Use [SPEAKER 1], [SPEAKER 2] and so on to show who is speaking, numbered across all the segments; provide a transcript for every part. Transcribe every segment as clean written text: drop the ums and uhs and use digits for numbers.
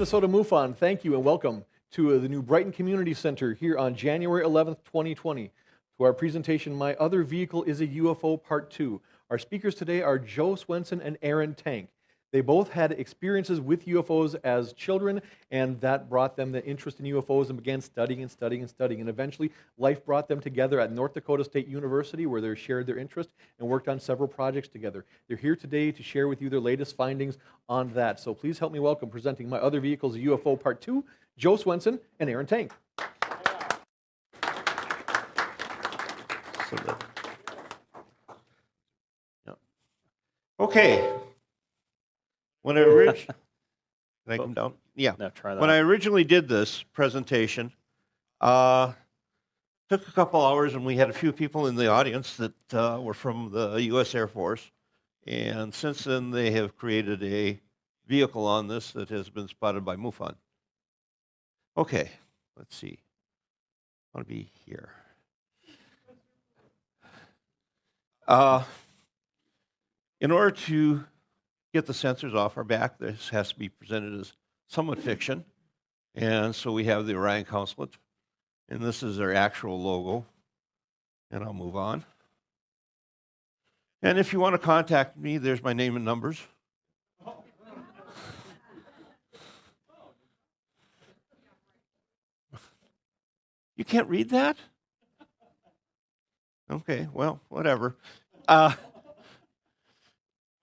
[SPEAKER 1] Minnesota MUFON, thank you and welcome to the new Brighton Community Center here on January 11th, 2020. To our presentation, My Other Vehicle is a UFO Part 2. Our speakers today are Joe Swenson and Aaron Tank. They both had experiences with UFOs as children, and that brought them the interest in UFOs and began studying and studying and studying. And eventually, life brought them together at North Dakota State University, where they shared their interest and worked on several projects together. They're here today to share with you their latest findings on that. So please help me welcome, presenting My Other Vehicles, a UFO Part 2, Joe Swenson and Aaron Tank.
[SPEAKER 2] Okay. When I originally, can I come down? Yeah.
[SPEAKER 3] No, try that.
[SPEAKER 2] When I originally did this presentation, took a couple hours, and we had a few people in the audience that were from the U.S. Air Force. And since then, they have created a vehicle on this that has been spotted by MUFON. Okay, let's see. I want to be here. In order to get the sensors off our back, this has to be presented as somewhat fiction. And so we have the Orion Consulate, and this is their actual logo. And I'll move on. And if you want to contact me, there's my name and numbers. You can't read that? Okay, well, whatever.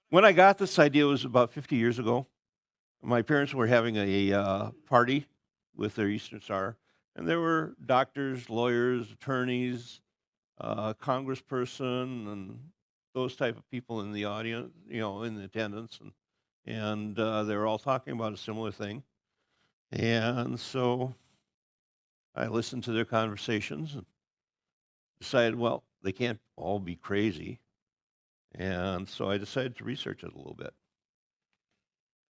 [SPEAKER 2] When I got this idea, it was about 50 years ago. My parents were having a party with their Eastern Star, and there were doctors, lawyers, attorneys, congressperson, and those type of people in the audience, in the attendance, and they were all talking about a similar thing. And so I listened to their conversations and decided, well, they can't all be crazy. And so I decided to research it a little bit.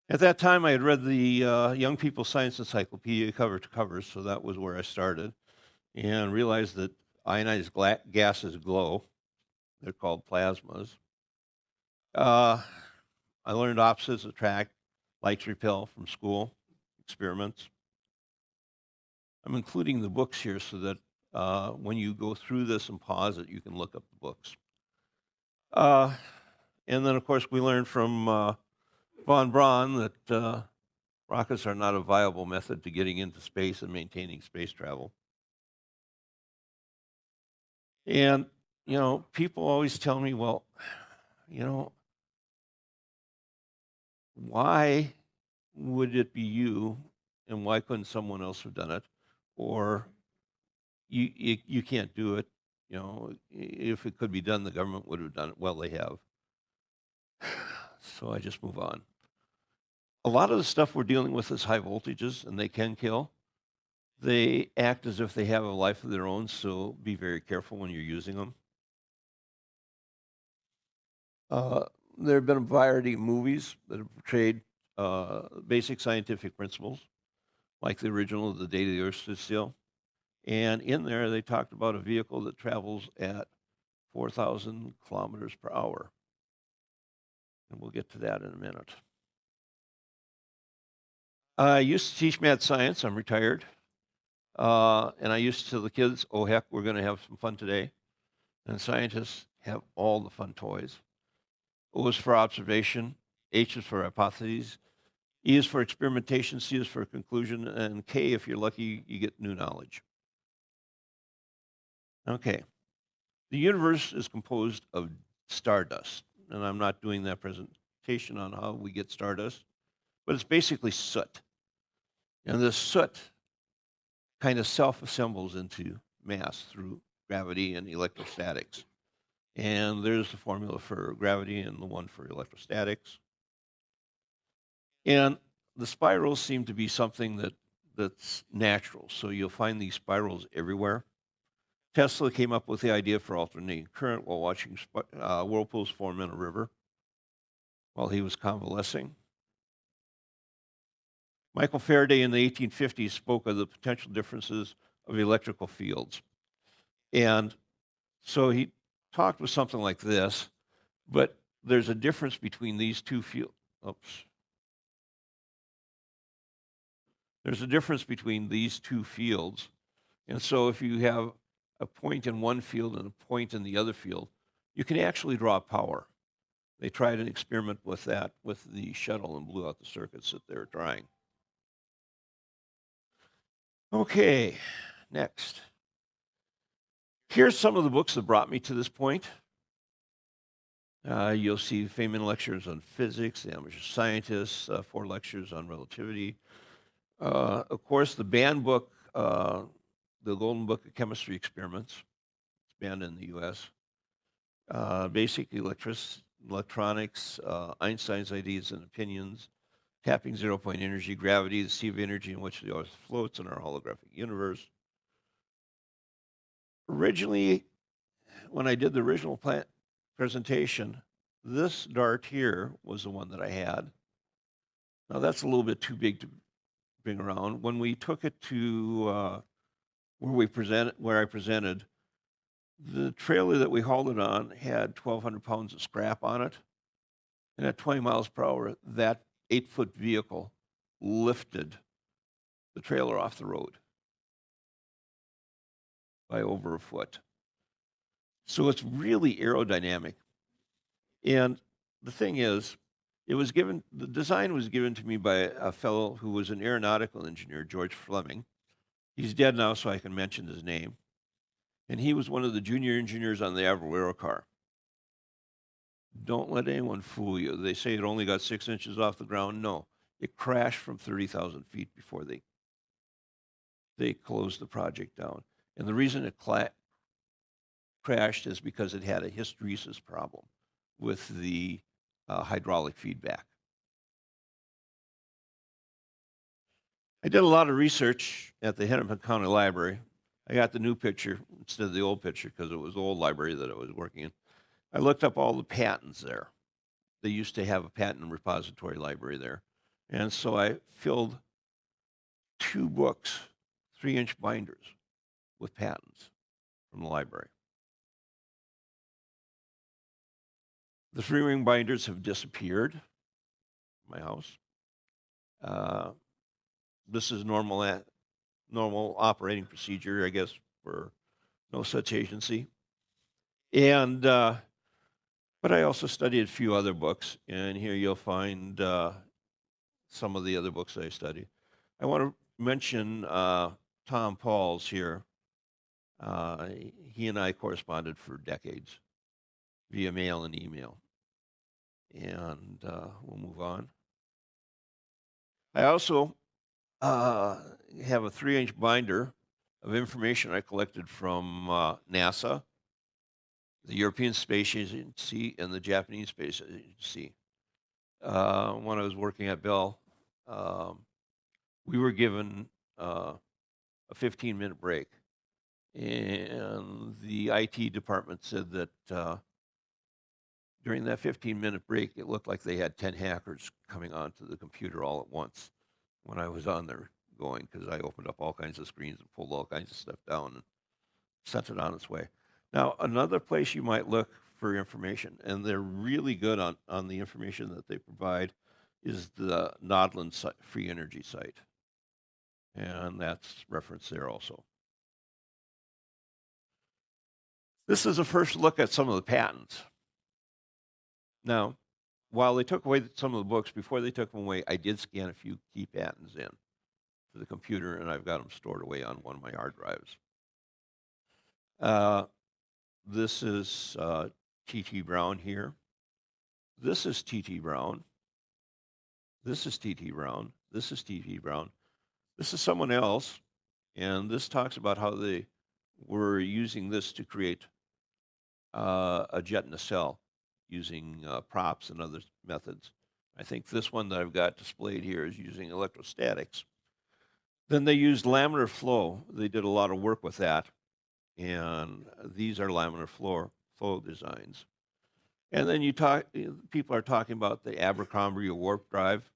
[SPEAKER 2] At that time, I had read the Young People's Science Encyclopedia cover to cover, so that was where I started, and realized that ionized gases glow. They're called plasmas. I learned opposites attract, likes repel from school experiments. I'm including the books here so that when you go through this and pause it, you can look up the books. And then, of course, we learned from von Braun that rockets are not a viable method to getting into space and maintaining space travel. And, people always tell me, well, why would it be you, and why couldn't someone else have done it? Or you can't do it. If it could be done, the government would have done it. Well, they have. So I just move on. A lot of the stuff we're dealing with is high voltages, and they can kill. They act as if they have a life of their own, so be very careful when you're using them. There have been a variety of movies that have portrayed basic scientific principles, like the original The Day the Earth Stood Still. And in there, they talked about a vehicle that travels at 4,000 kilometers per hour. And we'll get to that in a minute. I used to teach mad science. I'm retired. And I used to tell the kids, oh, heck, we're going to have some fun today. And scientists have all the fun toys. O is for observation. H is for hypotheses. E is for experimentation. C is for conclusion. And K, if you're lucky, you get new knowledge. Okay. The universe is composed of stardust. And I'm not doing that presentation on how we get stardust. But it's basically soot. And this soot kind of self-assembles into mass through gravity and electrostatics. And there's the formula for gravity and the one for electrostatics. And the spirals seem to be something that's natural. So you'll find these spirals everywhere. Tesla came up with the idea for alternating current while watching whirlpools form in a river while he was convalescing. Michael Faraday in the 1850s spoke of the potential differences of electrical fields. And so he talked with something like this, but there's a difference between these two fields. Oops. There's a difference between these two fields. And so if you have a point in one field and a point in the other field, you can actually draw power. They tried an experiment with that with the shuttle and blew out the circuits that they were trying. Okay, next. Here's some of the books that brought me to this point. You'll see Feynman lectures on physics, The Amateur Scientists, 4 lectures on relativity. Of course, the banned book, The Golden Book of Chemistry Experiments. It's banned in the U.S. Basic electronics, Einstein's Ideas and Opinions, Tapping Zero-Point Energy, Gravity, the Sea of Energy in which the earth floats in our holographic universe. Originally, when I did the original presentation, this dart here was the one that I had. Now that's a little bit too big to bring around. When we took it to where I presented, the trailer that we hauled it on had 1,200 pounds of scrap on it. And at 20 miles per hour, that 8-foot vehicle lifted the trailer off the road by over a foot. So it's really aerodynamic. And the thing is, the design was given to me by a fellow who was an aeronautical engineer, George Fleming. He's dead now, so I can mention his name. And he was one of the junior engineers on the Avro car. Don't let anyone fool you. They say it only got 6 inches off the ground. No, it crashed from 30,000 feet before they closed the project down. And the reason it crashed is because it had a hysteresis problem with the hydraulic feedback. I did a lot of research at the Hennepin County Library. I got the new picture instead of the old picture because it was the old library that I was working in. I looked up all the patents there. They used to have a patent repository library there. And so I filled 2 books, 3-inch binders with patents from the library. The 3-ring binders have disappeared from my house. This is normal operating procedure, I guess, for no such agency. And but I also studied a few other books, and here you'll find some of the other books I studied. I want to mention Tom Pauls here. He and I corresponded for decades via mail and email. And we'll move on. I also have a 3-inch binder of information I collected from NASA, the European Space Agency, and the Japanese Space Agency. When I was working at Bell, we were given a 15-minute break. And the IT department said that during that 15-minute break, it looked like they had 10 hackers coming onto the computer all at once when I was on there going, because I opened up all kinds of screens and pulled all kinds of stuff down and sent it on its way. Now, another place you might look for information, and they're really good on the information that they provide, is the Nodland Free Energy site. And that's referenced there also. This is a first look at some of the patents. Now, while they took away some of the books, before they took them away, I did scan a few key patents in to the computer, and I've got them stored away on one of my hard drives. This is T.T. Brown here. This is T.T. Brown. This is T.T. Brown. This is T.T. Brown. This is someone else, and this talks about how they were using this to create a jet in a cell using props and other methods. I think this one that I've got displayed here is using electrostatics. Then they used laminar flow. They did a lot of work with that. And these are laminar flow designs. And then people are talking about the Abercrombie warp drive.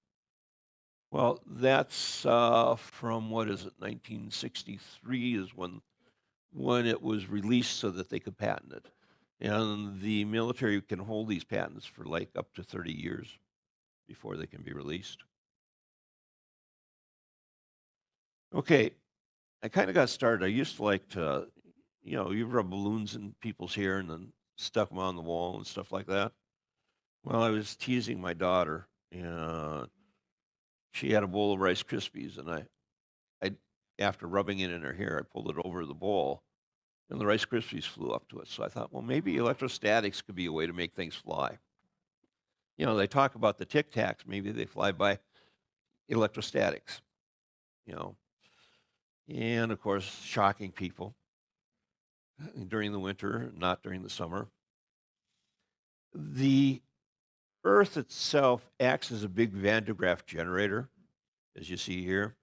[SPEAKER 2] Well, that's from, 1963 is when it was released so that they could patent it. And the military can hold these patents for like up to 30 years before they can be released. Okay, I kind of got started. I used to like to, you rub balloons in people's hair and then stuck them on the wall and stuff like that. Well, I was teasing my daughter, and she had a bowl of Rice Krispies, and I, after rubbing it in her hair, I pulled it over the bowl, and the Rice Krispies flew up to it. So I thought, well, maybe electrostatics could be a way to make things fly. They talk about the Tic Tacs. Maybe they fly by electrostatics. You know, and of course, shocking people during the winter, not during the summer. The Earth itself acts as a big Van de Graaff generator, as you see here.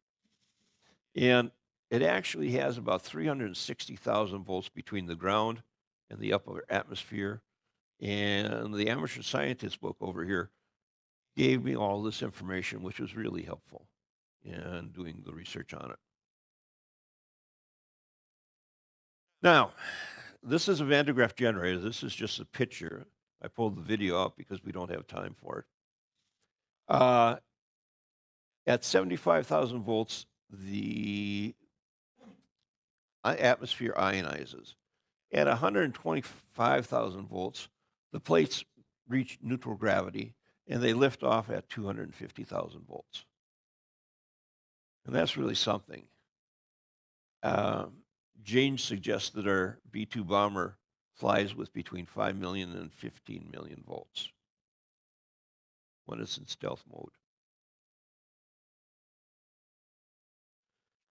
[SPEAKER 2] And it actually has about 360,000 volts between the ground and the upper atmosphere. And the amateur scientist book over here gave me all this information, which was really helpful in doing the research on it. Now, this is a Van de Graaff generator. This is just a picture. I pulled the video up because we don't have time for it. At 75,000 volts, the atmosphere ionizes. At 125,000 volts, the plates reach neutral gravity, and they lift off at 250,000 volts. And that's really something. James suggests that our B-2 bomber flies with between 5 million and 15 million volts when it's in stealth mode.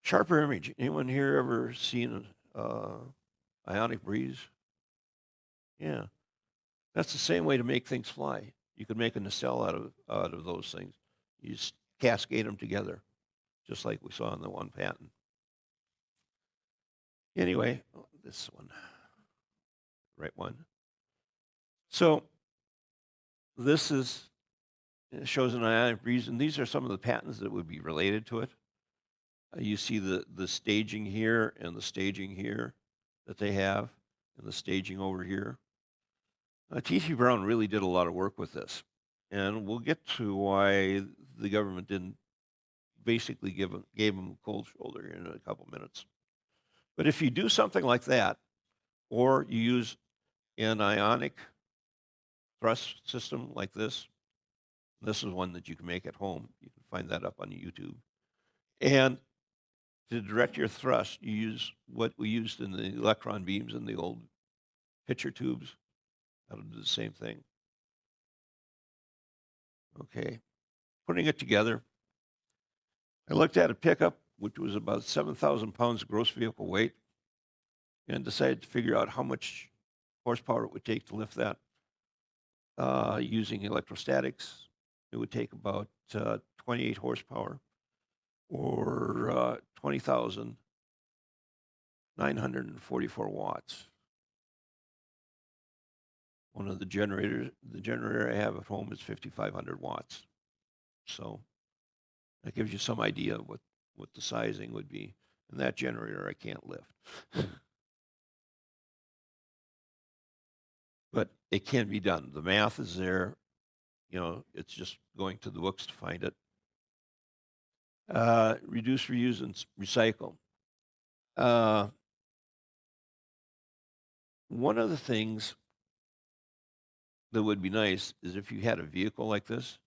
[SPEAKER 2] Sharper image. Anyone here ever seen an ionic breeze? Yeah. That's the same way to make things fly. You could make a nacelle out of those things. You just cascade them together, just like we saw in the one patent. Anyway, this one, right one. So this shows an ionic breeze, and these are some of the patents that would be related to it. You see the staging here and the staging here that they have, and the staging over here. T.T. Brown really did a lot of work with this, and we'll get to why the government didn't basically gave him a cold shoulder in a couple minutes. But if you do something like that, or you use an ionic thrust system like this is one that you can make at home. You can find that up on YouTube. And to direct your thrust, you use what we used in the electron beams in the old pitcher tubes. That'll do the same thing. Okay, putting it together, I looked at a pickup, which was about 7,000 pounds gross vehicle weight, and decided to figure out how much horsepower it would take to lift that using electrostatics. It would take about 28 horsepower, or 20,944 watts. One of the generator I have at home is 5,500 watts. So that gives you some idea of what the sizing would be. And that generator I can't lift. But it can be done. The math is there. It's just going to the books to find it. Reduce, reuse, and recycle. One of the things that would be nice is if you had a vehicle like this,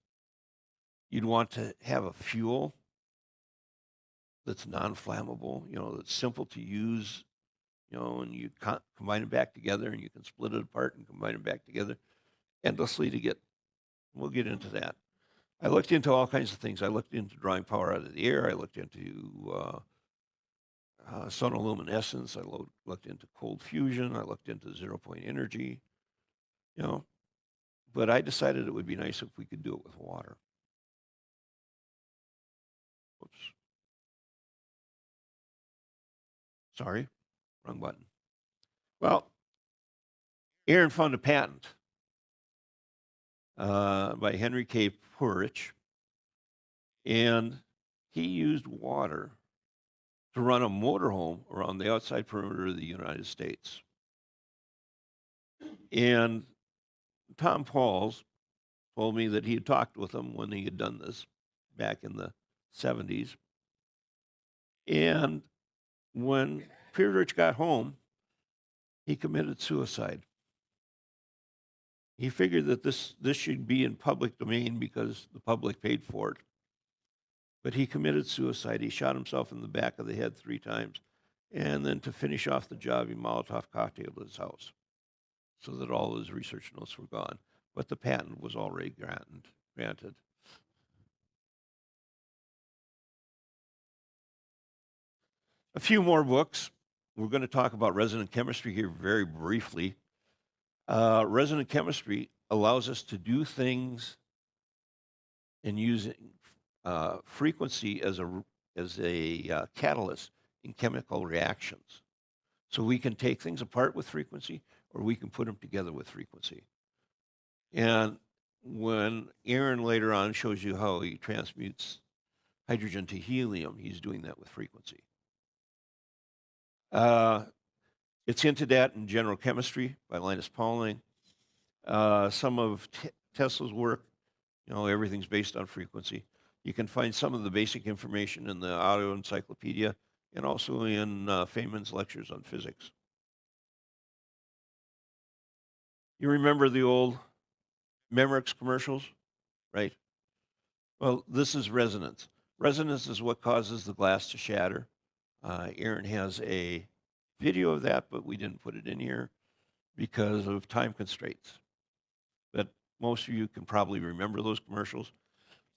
[SPEAKER 2] you'd want to have a fuel that's non-flammable, that's simple to use, and you combine it back together, and you can split it apart and combine it back together endlessly to get. We'll get into that. I looked into all kinds of things. I looked into drawing power out of the air. I looked into sonoluminescence. I looked into cold fusion. I looked into zero-point energy. But I decided it would be nice if we could do it with water. Oops. Sorry, wrong button. Well, Aaron found a patent by Henry K. Purich, and he used water to run a motorhome around the outside perimeter of the United States. And Tom Pauls told me that he had talked with him when he had done this back in the 70s. And when Friedrich got home, he committed suicide. He figured that this should be in public domain because the public paid for it. But he committed suicide. He shot himself in the back of the head 3 times. And then to finish off the job, he Molotov cocktailed his house so that all his research notes were gone. But the patent was already granted. A few more books. We're going to talk about resonant chemistry here very briefly. Resonant chemistry allows us to do things in using frequency as a catalyst in chemical reactions. So we can take things apart with frequency, or we can put them together with frequency. And when Aaron later on shows you how he transmutes hydrogen to helium, he's doing that with frequency. It's hinted at in General Chemistry by Linus Pauling. Some of Tesla's work, everything's based on frequency. You can find some of the basic information in the Audio Encyclopedia and also in Feynman's lectures on physics. You remember the old Memorex commercials, right? Well, this is resonance. Resonance is what causes the glass to shatter. Aaron has a video of that, but we didn't put it in here because of time constraints. But most of you can probably remember those commercials.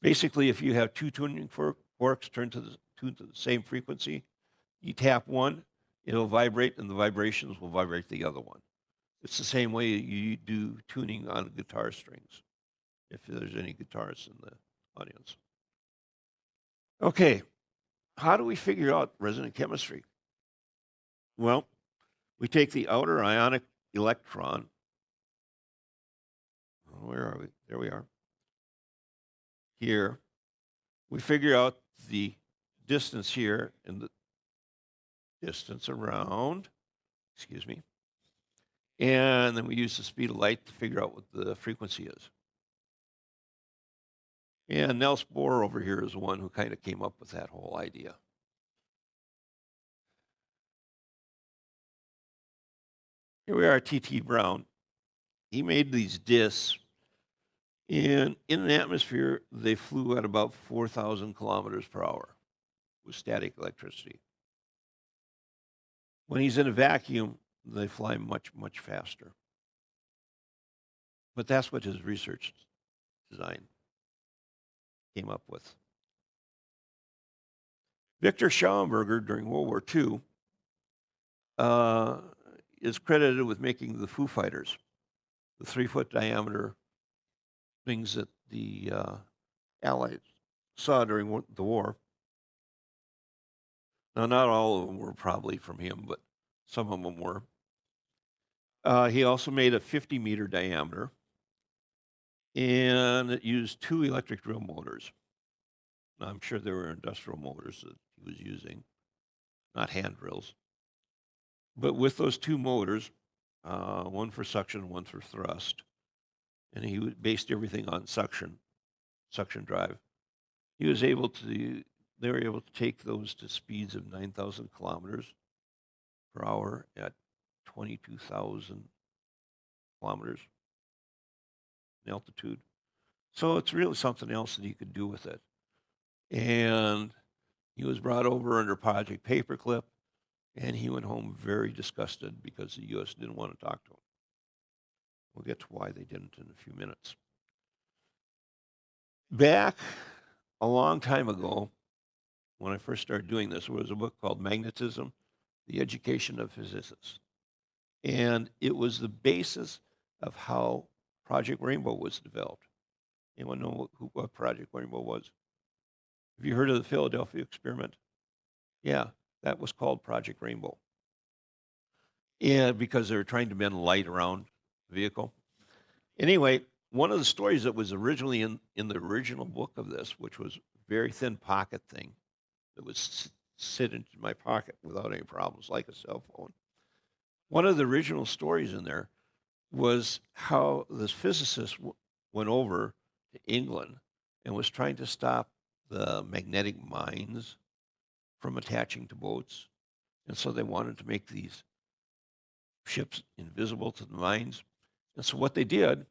[SPEAKER 2] Basically, if you have 2 tuning forks tuned to the same frequency, you tap one, it'll vibrate, and the vibrations will vibrate the other one. It's the same way you do tuning on guitar strings, if there's any guitarists in the audience. Okay, how do we figure out resonant chemistry? Well, we take the outer ionic electron. Where are we? There we are. Here. We figure out the distance here and the distance around, and then we use the speed of light to figure out what the frequency is. And Niels Bohr over here is the one who kind of came up with that whole idea. Here we are, T.T. Brown. He made these discs, and in an atmosphere, they flew at about 4,000 kilometers per hour with static electricity. When he's in a vacuum, they fly much, much faster. But that's what his research design came up with. Victor Schauenberger, during World War II, is credited with making the Foo Fighters, the 3-foot diameter things that the Allies saw during the war. Now, not all of them were probably from him, but some of them were. He also made a 50-meter diameter, and it used 2 electric drill motors. Now, I'm sure there were industrial motors that he was using, not hand drills. But with those 2 motors, one for suction, one for thrust, and he based everything on suction drive. They were able to take those to speeds of 9,000 kilometers per hour at 22,000 kilometers in altitude. So it's really something else that he could do with it. And he was brought over under Project Paperclip, and he went home very disgusted because the U.S. didn't want to talk to him. We'll get to why they didn't in a few minutes. Back a long time ago, when I first started doing this, there was a book called Magnetism, The Education of Physicists. And it was the basis of how Project Rainbow was developed. Anyone know what Project Rainbow was? Have you heard of the Philadelphia experiment? Yeah, that was called Project Rainbow. And because they were trying to bend light around the vehicle. Anyway, one of the stories that was originally in the original book of this, which was a very thin pocket thing that would sit into my pocket without any problems, like a cell phone. One of the original stories in there was how this physicist went over to England and was trying to stop the magnetic mines from attaching to boats. And so they wanted to make these ships invisible to the mines. And so what they did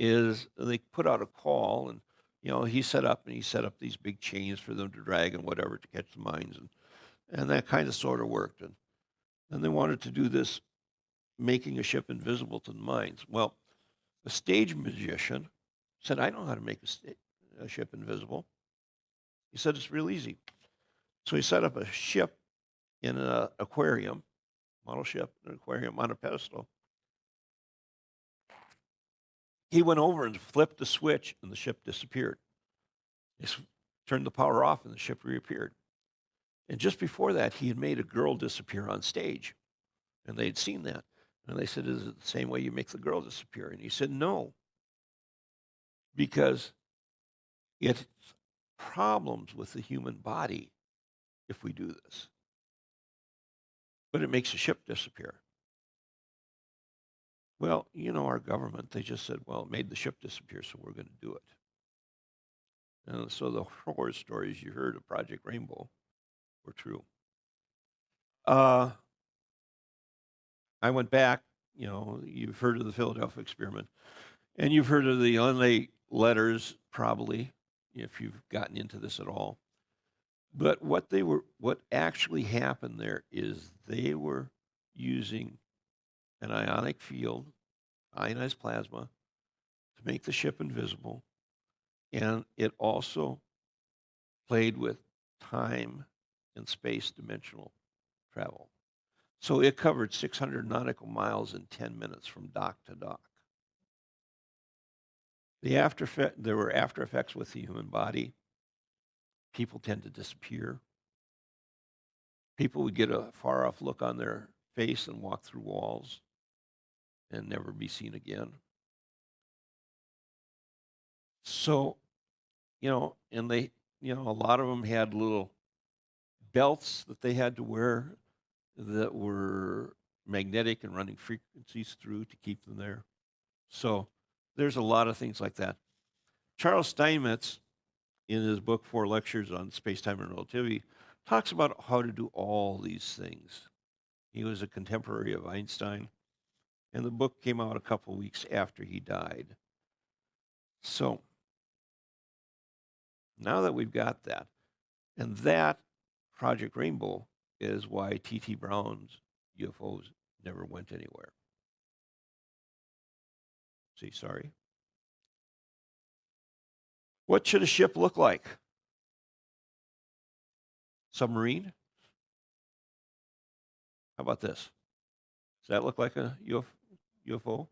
[SPEAKER 2] is they put out a call, and he set up these big chains for them to drag and whatever to catch the mines, and that kind of sort of worked. And they wanted to do this, making a ship invisible to the mines. Well, the stage magician said, "I know how to make a ship invisible." He said, "It's real easy." So he set up a ship in an aquarium, model ship, an aquarium on a pedestal. He went over and flipped the switch, and the ship disappeared. He turned the power off, and the ship reappeared. And just before that, he had made a girl disappear on stage, and they'd seen that. And they said, "Is it the same way you make the girl disappear?" And he said, "No, because it's problems with the human body if we do this. But it makes a ship disappear." Well, our government, they just said, "Well, it made the ship disappear, so we're going to do it." And so the horror stories you heard of Project Rainbow were true. I went back, you've heard of the Philadelphia experiment, and you've heard of the Unlay letters, probably, if you've gotten into this at all. But what actually happened there is they were using an ionic field, ionized plasma, to make the ship invisible, and it also played with time and space dimensional travel. So it covered 600 nautical miles in 10 minutes from dock to dock. There were after effects with the human body. People tend to disappear. People would get a far off look on their face and walk through walls and never be seen again. So, and they, a lot of them had little belts that they had to wear that were magnetic and running frequencies through to keep them there. So there's a lot of things like that. Charles Steinmetz, in his book, 4 Lectures on Space-Time and Relativity, talks about how to do all these things. He was a contemporary of Einstein, and the book came out a couple weeks after he died. So now that we've got that, and that Project Rainbow is why T.T. Brown's UFOs never went anywhere. See, sorry. What should a ship look like? Submarine? How about this? Does that look like a UFO?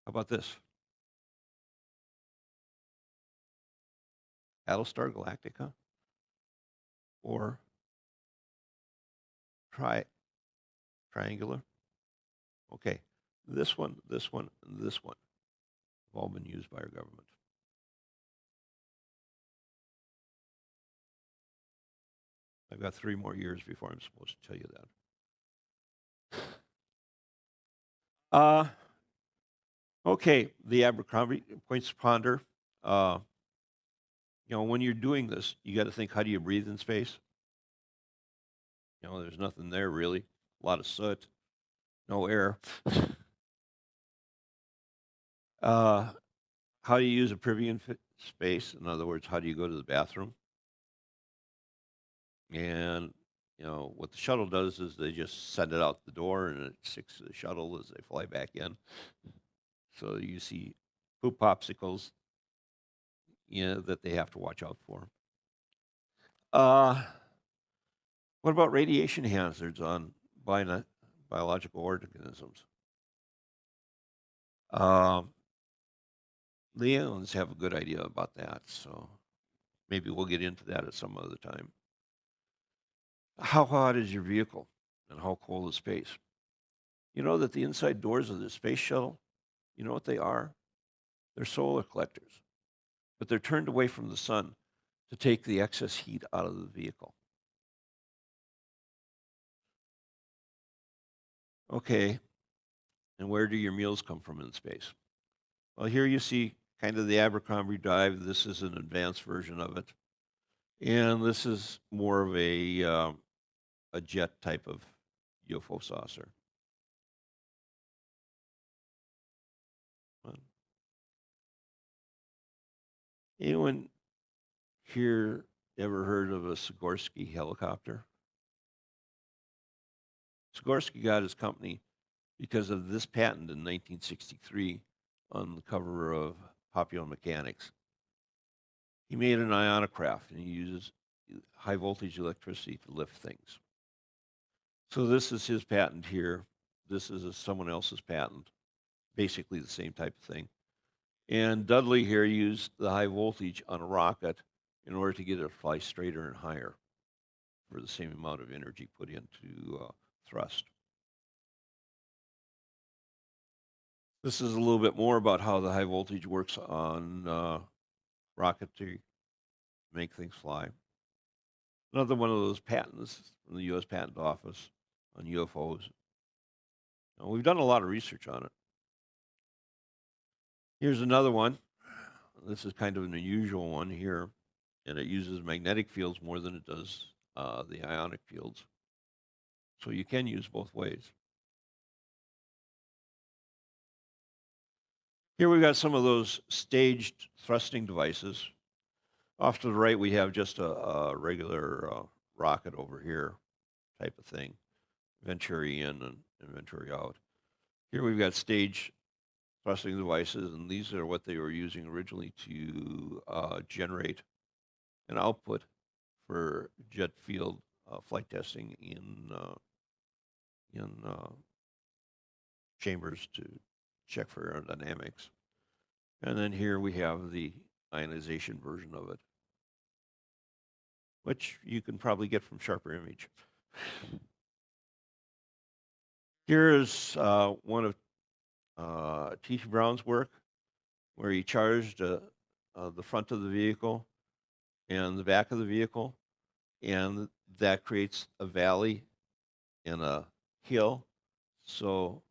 [SPEAKER 2] How about this? Battlestar Galactica? Or triangular? Okay, this one, and this one have all been used by our government. I've got 3 more years before I'm supposed to tell you that. Okay, the Abercrombie points to ponder. When you're doing this, you got to think, how do you breathe in space? There's nothing there really. A lot of soot, no air. How do you use a Privian space? In other words, how do you go to the bathroom? And what the shuttle does is they just send it out the door, and it sticks to the shuttle as they fly back in. So you see poop popsicles, that they have to watch out for. What about radiation hazards on biological organisms? The aliens have a good idea about that, so maybe we'll get into that at some other time. How hot is your vehicle, and how cold is space? You know that the inside doors of the space shuttle, you know what they are? They're solar collectors, but they're turned away from the sun to take the excess heat out of the vehicle. Okay, and where do your meals come from in space? Well, here you see kind of the Abercrombie dive. This is an advanced version of it. And this is more of a jet type of UFO saucer. Anyone here ever heard of a Sikorsky helicopter? Sikorsky got his company because of this patent in 1963 on the cover of Popular Mechanics. He made an ionocraft, and he uses high voltage electricity to lift things. So this is his patent here. This is someone else's patent, basically the same type of thing. And Dudley here used the high voltage on a rocket in order to get it to fly straighter and higher for the same amount of energy put into thrust. This is a little bit more about how the high voltage works on rocket to make things fly. Another one of those patents from the U.S. Patent Office on UFOs. Now, we've done a lot of research on it. Here's another one. This is kind of an unusual one here, and it uses magnetic fields more than it does the ionic fields. So you can use both ways. Here we've got some of those staged thrusting devices. Off to the right, we have just a regular rocket over here type of thing. Venturi in and Venturi out. Here we've got stage thrusting devices, and these are what they were using originally to generate an output for jet field flight testing in chambers to check for aerodynamics. And then here we have the ionization version of it, which you can probably get from Sharper Image. Here is one of T.T. Brown's work, where he charged the front of the vehicle and the back of the vehicle, and that creates a valley and a hill. So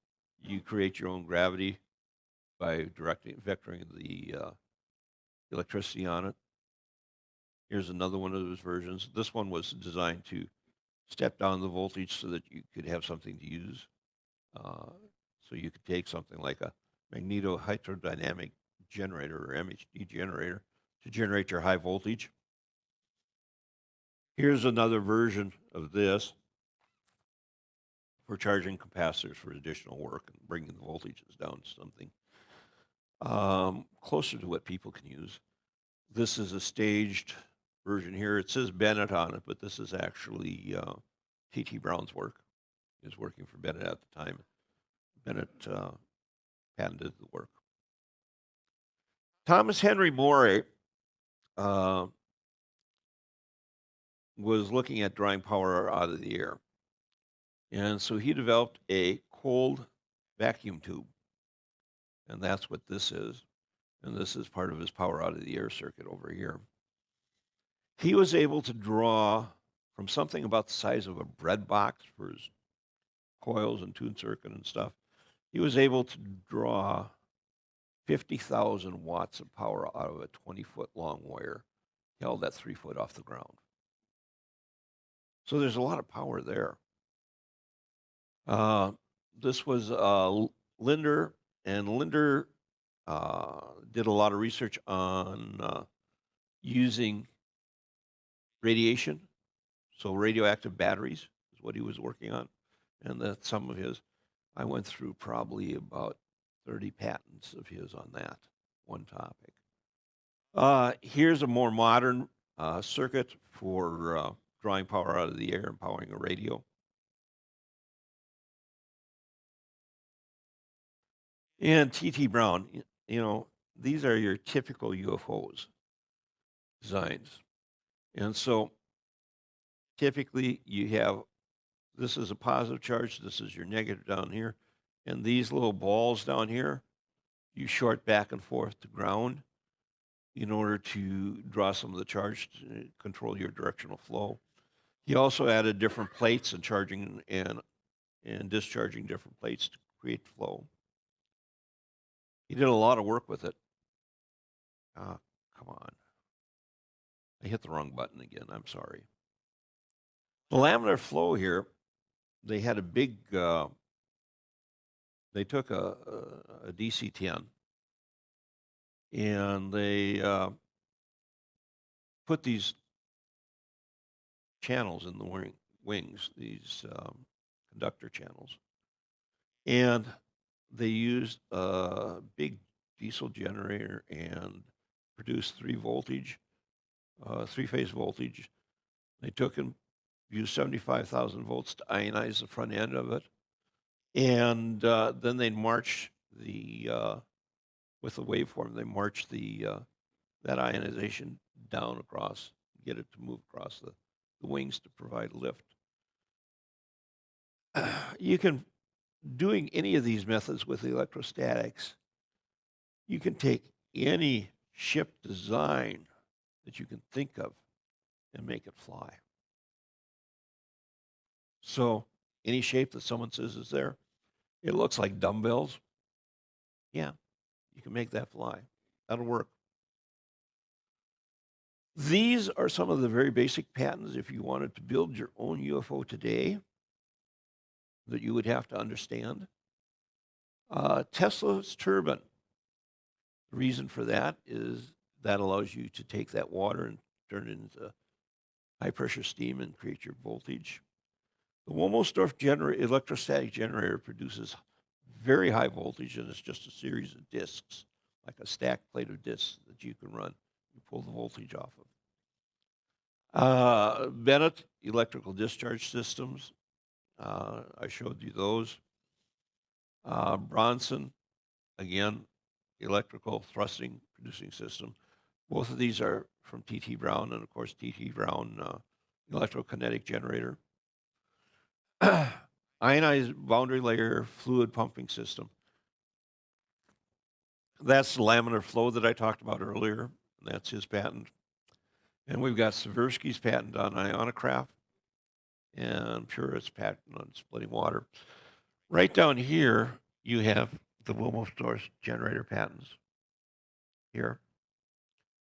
[SPEAKER 2] you create your own gravity by vectoring the electricity on it. Here's another one of those versions. This one was designed to step down the voltage so that you could have something to use. So you could take something like a magnetohydrodynamic generator or MHD generator to generate your high voltage. Here's another version of this for charging capacitors for additional work and bringing the voltages down to something closer to what people can use. This is a staged version here. It says Bennett on it, but this is actually T.T. Brown's work. He was working for Bennett at the time. Bennett patented the work. Thomas Henry Morey was looking at drawing power out of the air. And so he developed a cold vacuum tube. And that's what this is. And this is part of his power out of the air circuit over here. He was able to draw from something about the size of a bread box for his coils and tune circuit and stuff. He was able to draw 50,000 watts of power out of a 20-foot long wire held at 3 foot off the ground. So there's a lot of power there. This was Linder, and Linder did a lot of research on using radiation. So radioactive batteries is what he was working on. And that's some of his. I went through probably about 30 patents of his on that one topic. Here's a more modern circuit for drawing power out of the air and powering a radio. And T.T. Brown, you know, these are your typical UFOs designs. And so typically you have, this is a positive charge, this is your negative down here, and these little balls down here, you short back and forth to ground in order to draw some of the charge to control your directional flow. He also added different plates and charging and discharging different plates to create flow. He did a lot of work with it. Come on. I hit the wrong button again. I'm sorry. The laminar flow here, they had a big, they took a DC-10 and they put these channels in the wings, these conductor channels. And they used a big diesel generator and produced three-phase voltage. They took and used 75,000 volts to ionize the front end of it. And then they march with the waveform, they march that ionization down across, get it to move across the wings to provide lift. You can, doing any of these methods with electrostatics, you can take any ship design that you can think of and make it fly. So any shape that someone says is there, it looks like dumbbells. Yeah, you can make that fly. That'll work. These are some of the very basic patterns if you wanted to build your own UFO today that you would have to understand. Tesla's turbine. The reason for that is that allows you to take that water and turn it into high pressure steam and create your voltage. The Wilmersdorf electrostatic generator produces very high voltage, and it's just a series of discs, like a stacked plate of discs that you can run. You pull the voltage off of. Bennett electrical discharge systems. I showed you those. Bronson, again, electrical thrusting producing system. Both of these are from T.T. Brown, and of course, T.T. Brown electrokinetic generator. Ionized boundary layer fluid pumping system. That's the laminar flow that I talked about earlier. That's his patent. And we've got Seversky's patent on ionocraft and Purett's patent on splitting water. Right down here, you have the Wilmersdorf generator patents. Here,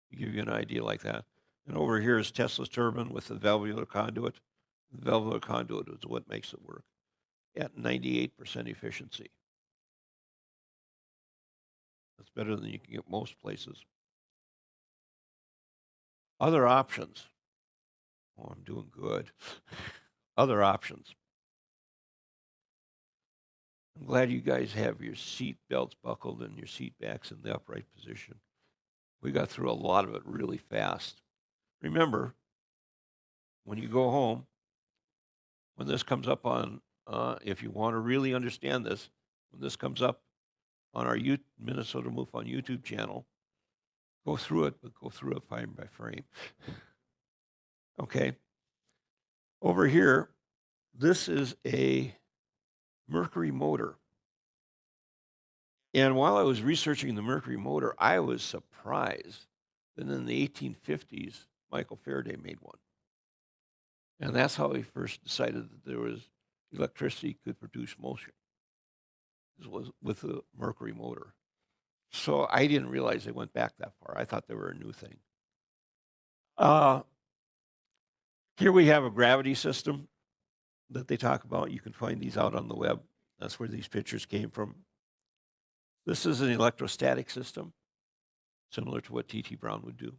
[SPEAKER 2] to give you an idea like that. And over here is Tesla's turbine with the valvular conduit. The valvular conduit is what makes it work at 98% efficiency. That's better than you can get most places. Other options. Oh, I'm doing good. Other options. I'm glad you guys have your seat belts buckled and your seat backs in the upright position. We got through a lot of it really fast. Remember, when you go home, when this comes up on, if you want to really understand this, when this comes up on our Minnesota MUFON YouTube channel, go through it, but go through it frame by frame. Okay. Over here, this is a Mercury motor. And while I was researching the Mercury motor, I was surprised that in the 1850s, Michael Faraday made one. And that's how he first decided that there was electricity could produce motion. This was with the Mercury motor. So I didn't realize they went back that far. I thought they were a new thing. Here we have a gravity system that they talk about. You can find these out on the web. That's where these pictures came from. This is an electrostatic system, similar to what T.T. Brown would do.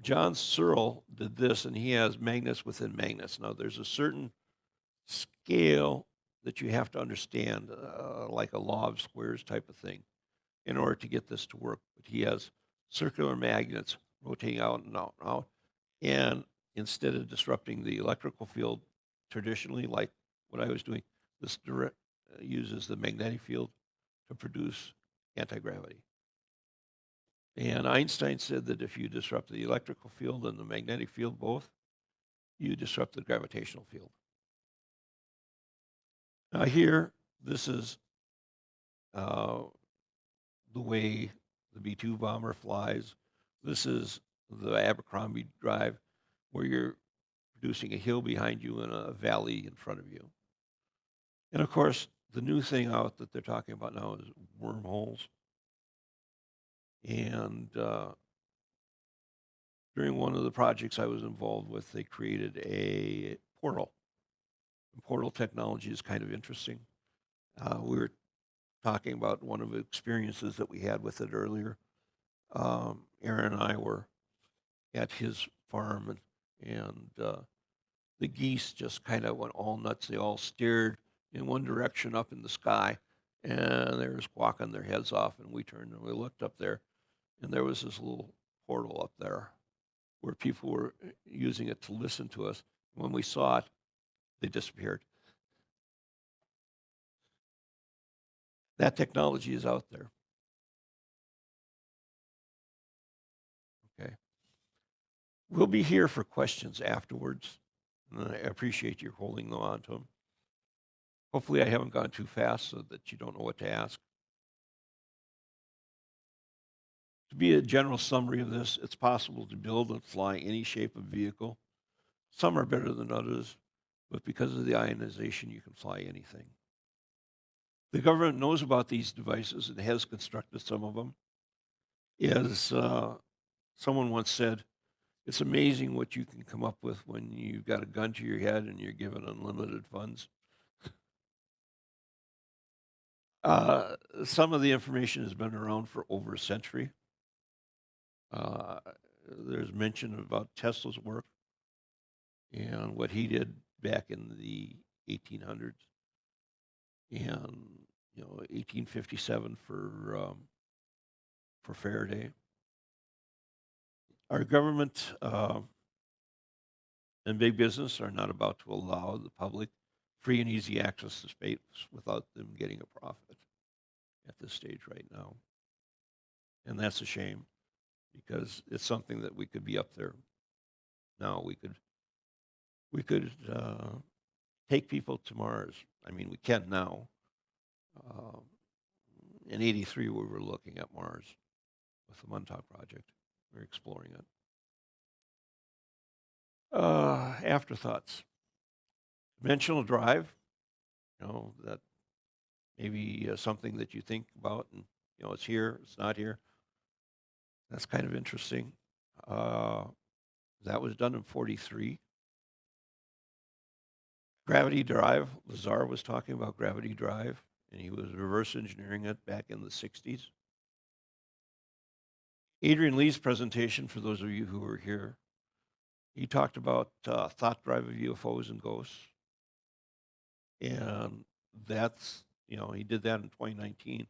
[SPEAKER 2] John Searle did this, and he has magnets within magnets. Now, there's a certain scale that you have to understand, like a law of squares type of thing, in order to get this to work. But he has circular magnets rotating out and out and out. And instead of disrupting the electrical field traditionally, like what I was doing, this uses the magnetic field to produce anti-gravity. And Einstein said that if you disrupt the electrical field and the magnetic field both, you disrupt the gravitational field. Now here, this is the way the B-2 bomber flies. This is the Abercrombie drive, where you're producing a hill behind you and a valley in front of you. And of course, the new thing out that they're talking about now is wormholes. And during one of the projects I was involved with, they created a portal. And portal technology is kind of interesting. We were talking about one of the experiences that we had with it earlier. Aaron and I were at his farm, and the geese just kind of went all nuts. They all stared in one direction up in the sky, and they were squawking their heads off. And we turned and we looked up there, and there was this little portal up there where people were using it to listen to us. When we saw it, they disappeared. That technology is out there. Okay. We'll be here for questions afterwards. And I appreciate you holding on to them. Hopefully I haven't gone too fast so that you don't know what to ask. To be a general summary of this, it's possible to build and fly any shape of vehicle. Some are better than others, but because of the ionization, you can fly anything. The government knows about these devices and has constructed some of them. As someone once said, it's amazing what you can come up with when you've got a gun to your head and you're given unlimited funds. Some of the information has been around for over a century. There's mention about Tesla's work and what he did back in the 1800s, and 1857 for Faraday. Our government and big business are not about to allow the public free and easy access to space without them getting a profit at this stage right now. And that's a shame, because it's something that we could be up there now. We could take people to Mars. I mean, we can now. In '83, we were looking at Mars with the Montauk Project. We were exploring it. Afterthoughts. Dimensional drive, that maybe something that you think about and, it's here, it's not here. That's kind of interesting. That was done in '43. Gravity drive, Lazar was talking about gravity drive, and he was reverse engineering it back in the '60s. Adrian Lee's presentation, for those of you who were here, he talked about thought drive of UFOs and ghosts. And that's, he did that in 2019.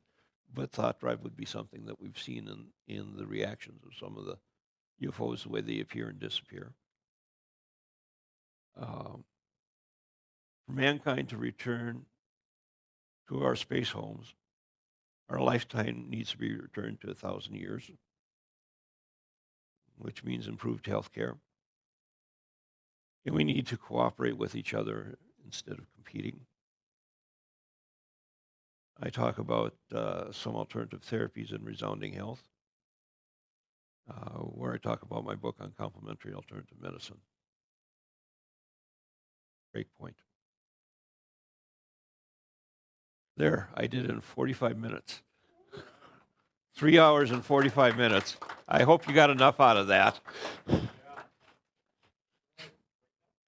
[SPEAKER 2] But thought drive would be something that we've seen in the reactions of some of the UFOs, the way they appear and disappear. For mankind to return to our space homes, our lifetime needs to be returned to 1,000 years, which means improved health care. And we need to cooperate with each other instead of competing. I talk about some alternative therapies in resounding health, where I talk about my book on complementary alternative medicine. Break point. There, I did it in 45 minutes. 3 hours and 45 minutes. I hope you got enough out of that.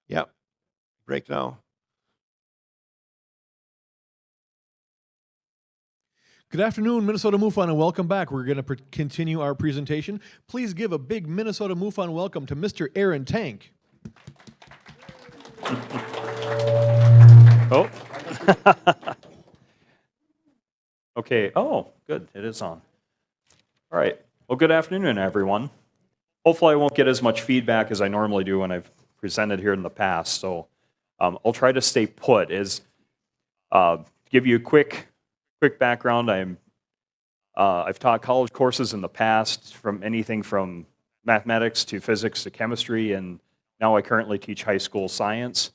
[SPEAKER 2] Yep. Break now.
[SPEAKER 1] Good afternoon, Minnesota MUFON, and welcome back. We're going to continue our presentation. Please give a big Minnesota MUFON welcome to Mr. Aaron Tank.
[SPEAKER 3] Oh. Okay. Oh, good. It is on. All right. Well, good afternoon, everyone. Hopefully I won't get as much feedback as I normally do when I've presented here in the past, so I'll try to stay put. Give you a quick background. I've taught college courses in the past, from anything from mathematics to physics to chemistry, and now I currently teach high school science.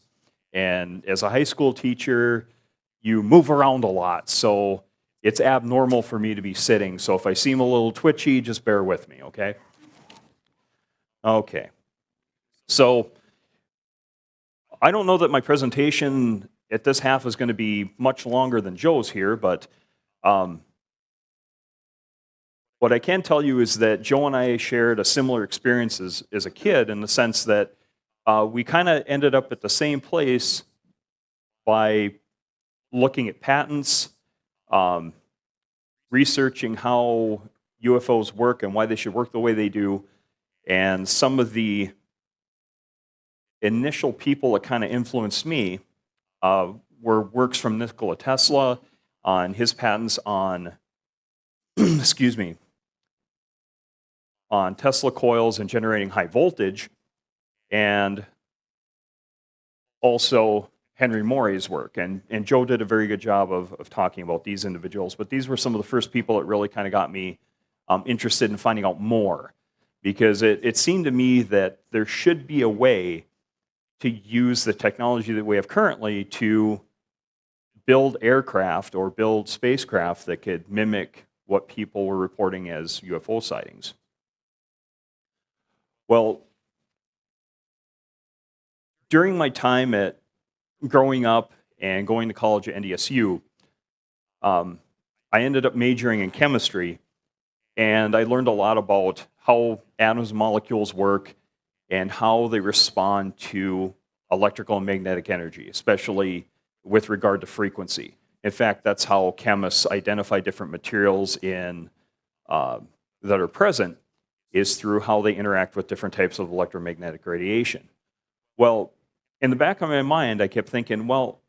[SPEAKER 3] And as a high school teacher, you move around a lot, so it's abnormal for me to be sitting. So if I seem a little twitchy, just bear with me, okay? Okay. So I don't know that my presentation at this half is going to be much longer than Joe's here, but What I can tell you is that Joe and I shared a similar experience as a kid, in the sense that we kind of ended up at the same place by looking at patents, researching how UFOs work and why they should work the way they do. And some of the initial people that kind of influenced me were works from Nikola Tesla on his patents on, excuse me, on Tesla coils and generating high voltage, and also Henry Morey's work. And Joe did a very good job of talking about these individuals, but these were some of the first people that really kind of got me interested in finding out more, because it seemed to me that there should be a way to use the technology that we have currently to build aircraft or build spacecraft that could mimic what people were reporting as UFO sightings. Well, during my time at growing up and going to college at NDSU, I ended up majoring in chemistry, and I learned a lot about how atoms and molecules work and how they respond to electrical and magnetic energy, especially with regard to frequency. In fact, that's how chemists identify different materials in that are present, is through how they interact with different types of electromagnetic radiation. Well, in the back of my mind, I kept thinking, well,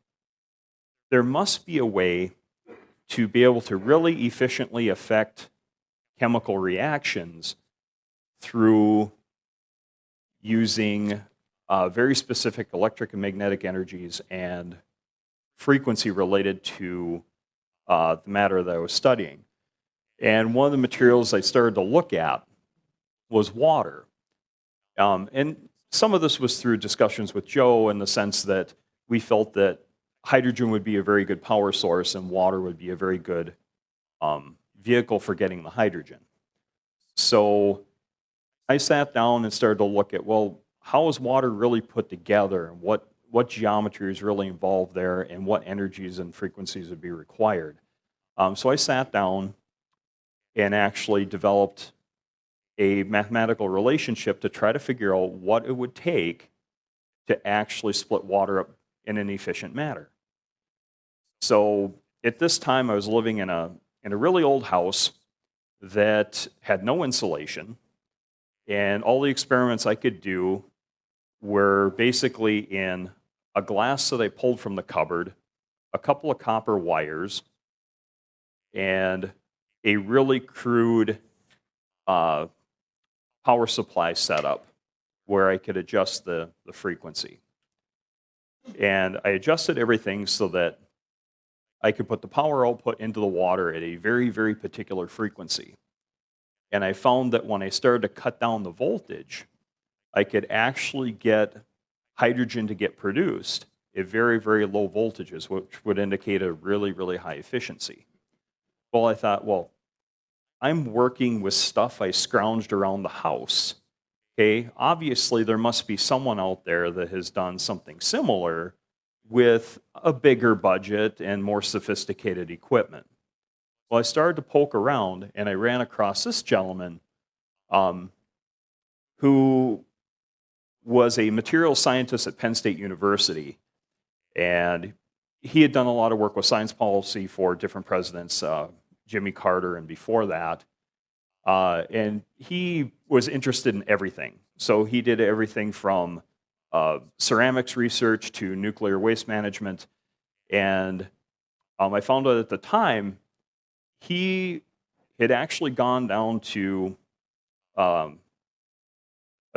[SPEAKER 3] there must be a way to be able to really efficiently affect chemical reactions through using very specific electric and magnetic energies and frequency related to the matter that I was studying. And one of the materials I started to look at was water. And some of this was through discussions with Joe, in the sense that we felt that hydrogen would be a very good power source and water would be a very good vehicle for getting the hydrogen. So I sat down and started to look at, well, how is water really put together, and what geometry is really involved there, and what energies and frequencies would be required. So I sat down and actually developed a mathematical relationship to try to figure out what it would take to actually split water up in an efficient manner. So at this time, I was living in a really old house that had no insulation, and all the experiments I could do were basically in a glass that I pulled from the cupboard, a couple of copper wires, and a really crude power supply setup where I could adjust the frequency. And I adjusted everything so that I could put the power output into the water at a very, very particular frequency. And I found that when I started to cut down the voltage, I could actually get hydrogen to get produced at very, very low voltages, which would indicate a really, really high efficiency. Well, I thought, well, I'm working with stuff I scrounged around the house. Okay, obviously there must be someone out there that has done something similar with a bigger budget and more sophisticated equipment. Well, I started to poke around, and I ran across this gentleman who was a materials scientist at Penn State University, and he had done a lot of work with science policy for different presidents, Jimmy Carter and before that, and he was interested in everything. So he did everything from ceramics research to nuclear waste management, and I found out at the time he had actually gone down to a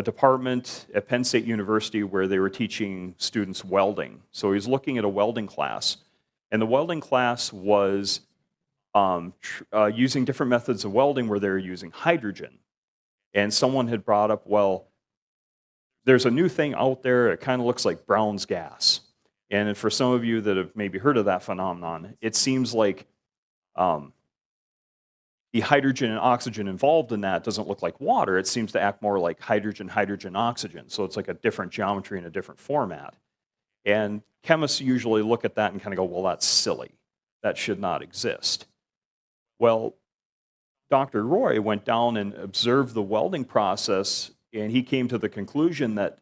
[SPEAKER 3] department at Penn State University where they were teaching students welding. So he was looking at a welding class, and the welding class was using different methods of welding where they were using hydrogen. And someone had brought up, well, there's a new thing out there, it kind of looks like Brown's gas. And for some of you that have maybe heard of that phenomenon, it seems like the hydrogen and oxygen involved in that doesn't look like water. It seems to act more like hydrogen, hydrogen, oxygen. So it's like a different geometry and a different format. And chemists usually look at that and kind of go, well, that's silly. That should not exist. Well, Dr. Roy went down and observed the welding process, and he came to the conclusion that,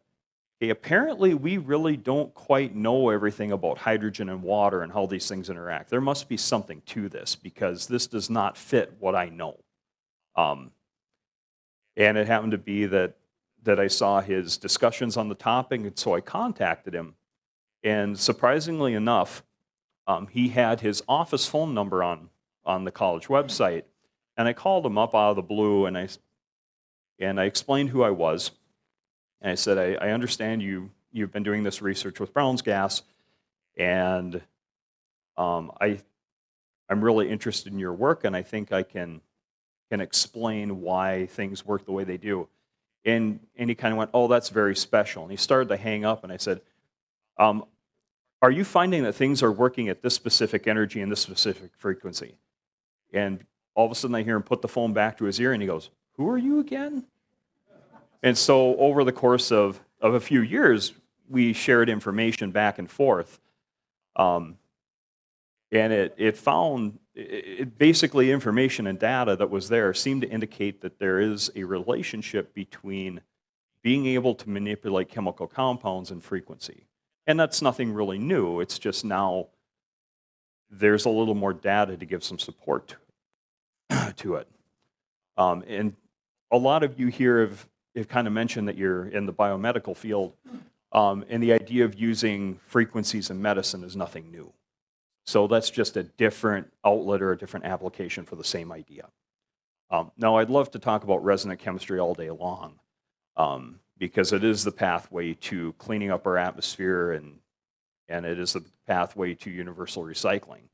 [SPEAKER 3] hey, apparently we really don't quite know everything about hydrogen and water and how these things interact. There must be something to this, because this does not fit what I know. And it happened to be that I saw his discussions on the topic, and so I contacted him. And surprisingly enough, he had his office phone number on the college website. And I called him up out of the blue, and I explained who I was. And I said, I understand you've been doing this research with Brown's gas, and I'm really interested in your work, and I think I can explain why things work the way they do. And he kind of went, oh, that's very special. And he started to hang up, and I said, are you finding that things are working at this specific energy and this specific frequency? And all of a sudden I hear him put the phone back to his ear, and he goes, who are you again? And so over the course of a few years, we shared information back and forth. And it found, basically information and data that was there seemed to indicate that there is a relationship between being able to manipulate chemical compounds and frequency. And that's nothing really new. It's just now there's a little more data to give some support to it. And a lot of you here have kind of mentioned that you're in the biomedical field, and the idea of using frequencies in medicine is nothing new. So that's just a different outlet or a different application for the same idea. Now, I'd love to talk about resonant chemistry all day long, because it is the pathway to cleaning up our atmosphere, and it is the pathway to universal recycling.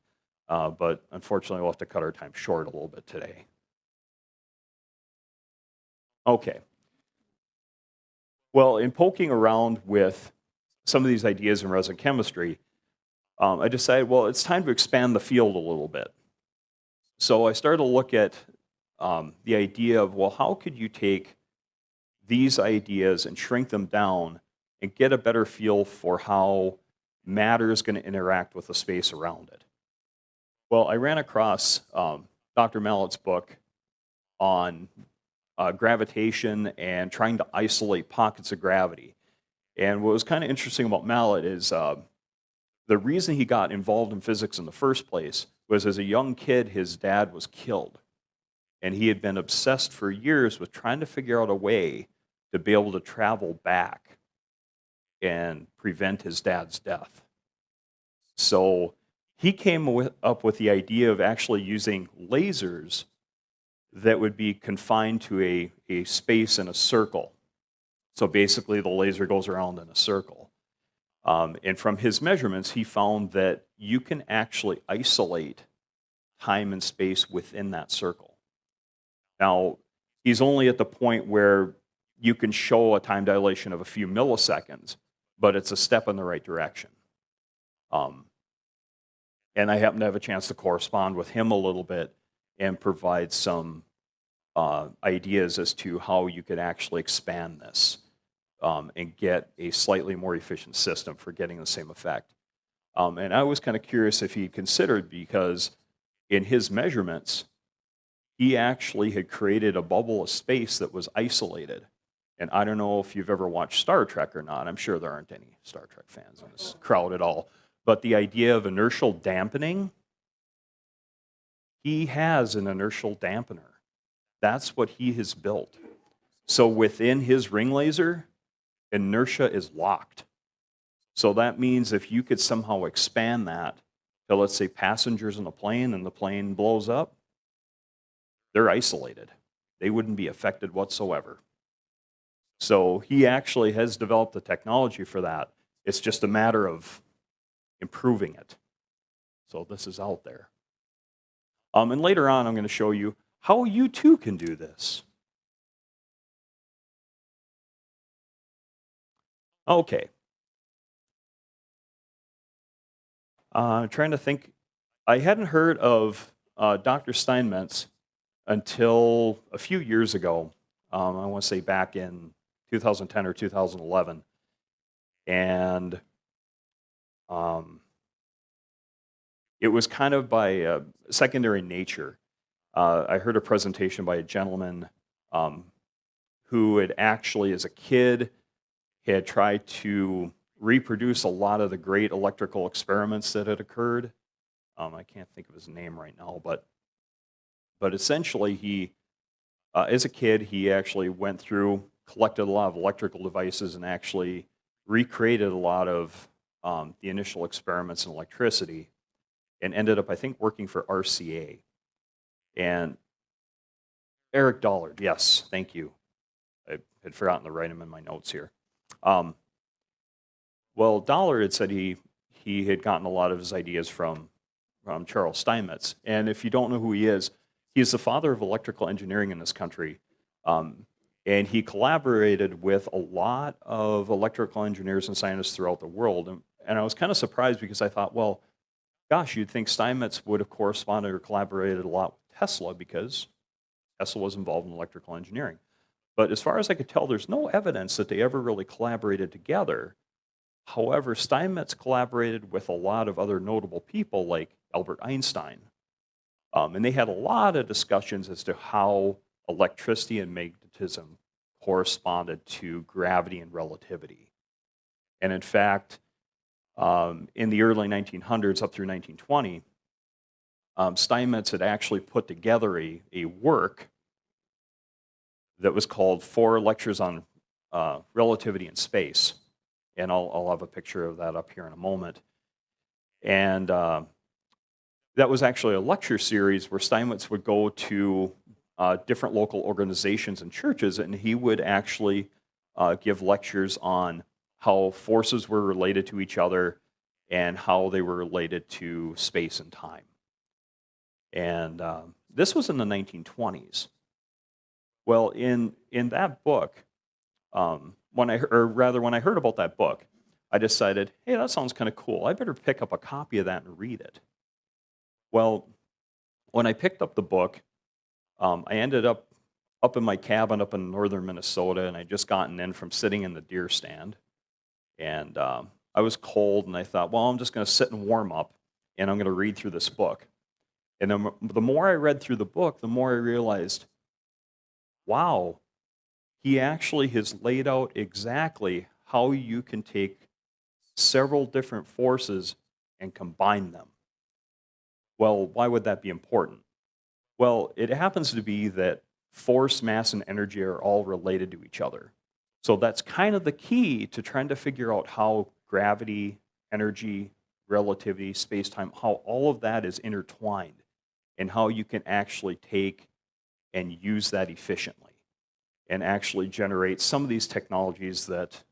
[SPEAKER 3] But unfortunately, we'll have to cut our time short a little bit today. Okay. Well, in poking around with some of these ideas in resonant chemistry, I decided, well, it's time to expand the field a little bit. So I started to look at the idea of, well, how could you take these ideas and shrink them down and get a better feel for how matter is going to interact with the space around it? Well, I ran across Dr. Mallett's book on gravitation and trying to isolate pockets of gravity. And what was kind of interesting about Mallett is the reason he got involved in physics in the first place was, as a young kid, his dad was killed. And he had been obsessed for years with trying to figure out a way to be able to travel back and prevent his dad's death. So he came up with the idea of actually using lasers that would be confined to a space in a circle. So basically the laser goes around in a circle. And from his measurements, he found that you can actually isolate time and space within that circle. Now, he's only at the point where you can show a time dilation of a few milliseconds, but it's a step in the right direction. And I happen to have a chance to correspond with him a little bit and provide some ideas as to how you could actually expand this and get a slightly more efficient system for getting the same effect. And I was kind of curious if he'd considered, because in his measurements, he actually had created a bubble of space that was isolated. And I don't know if you've ever watched Star Trek or not. I'm sure there aren't any Star Trek fans in this crowd at all. But the idea of inertial dampening, he has an inertial dampener. That's what he has built. So within his ring laser, inertia is locked. So that means if you could somehow expand that to, let's say, passengers in a plane and the plane blows up, they're isolated. They wouldn't be affected whatsoever. So he actually has developed the technology for that. It's just a matter of improving it. So this is out there. And later on, I'm going to show you how you too can do this. Okay. I'm trying to think. I hadn't heard of Dr. Steinmetz until a few years ago. I want to say back in 2010 or 2011. And it was kind of by secondary nature. I heard a presentation by a gentleman who had actually, as a kid, had tried to reproduce a lot of the great electrical experiments that had occurred. I can't think of his name right now, but essentially he, as a kid, he actually went through, collected a lot of electrical devices and actually recreated a lot of the initial experiments in electricity and ended up, I think, working for RCA. And Eric Dollard, yes, thank you. I had forgotten to write him in my notes here. Well, Dollard had said he had gotten a lot of his ideas from Charles Steinmetz. And if you don't know who he is the father of electrical engineering in this country. And he collaborated with a lot of electrical engineers and scientists throughout the world. And I was kind of surprised because I thought, well, gosh, you'd think Steinmetz would have corresponded or collaborated a lot with Tesla because Tesla was involved in electrical engineering. But as far as I could tell, there's no evidence that they ever really collaborated together. However, Steinmetz collaborated with a lot of other notable people like Albert Einstein. And they had a lot of discussions as to how electricity and magnetism corresponded to gravity and relativity. And in fact, in the early 1900s up through 1920, Steinmetz had actually put together a work that was called 4 Lectures on Relativity in Space. And I'll have a picture of that up here in a moment. And that was actually a lecture series where Steinmetz would go to different local organizations and churches, and he would actually give lectures on how forces were related to each other and how they were related to space and time. And this was in the 1920s. Well, in that book, when I heard about that book, I decided, hey, that sounds kind of cool. I better pick up a copy of that and read it. Well, when I picked up the book, I ended up in my cabin up in northern Minnesota, and I'd just gotten in from sitting in the deer stand. And I was cold, and I thought, well, I'm just going to sit and warm up, and I'm going to read through this book. And then the more I read through the book, the more I realized, wow, he actually has laid out exactly how you can take several different forces and combine them. Well, why would that be important? Well, it happens to be that force, mass, and energy are all related to each other. So that's kind of the key to trying to figure out how gravity, energy, relativity, space-time, how all of that is intertwined and how you can actually take and use that efficiently and actually generate some of these technologies that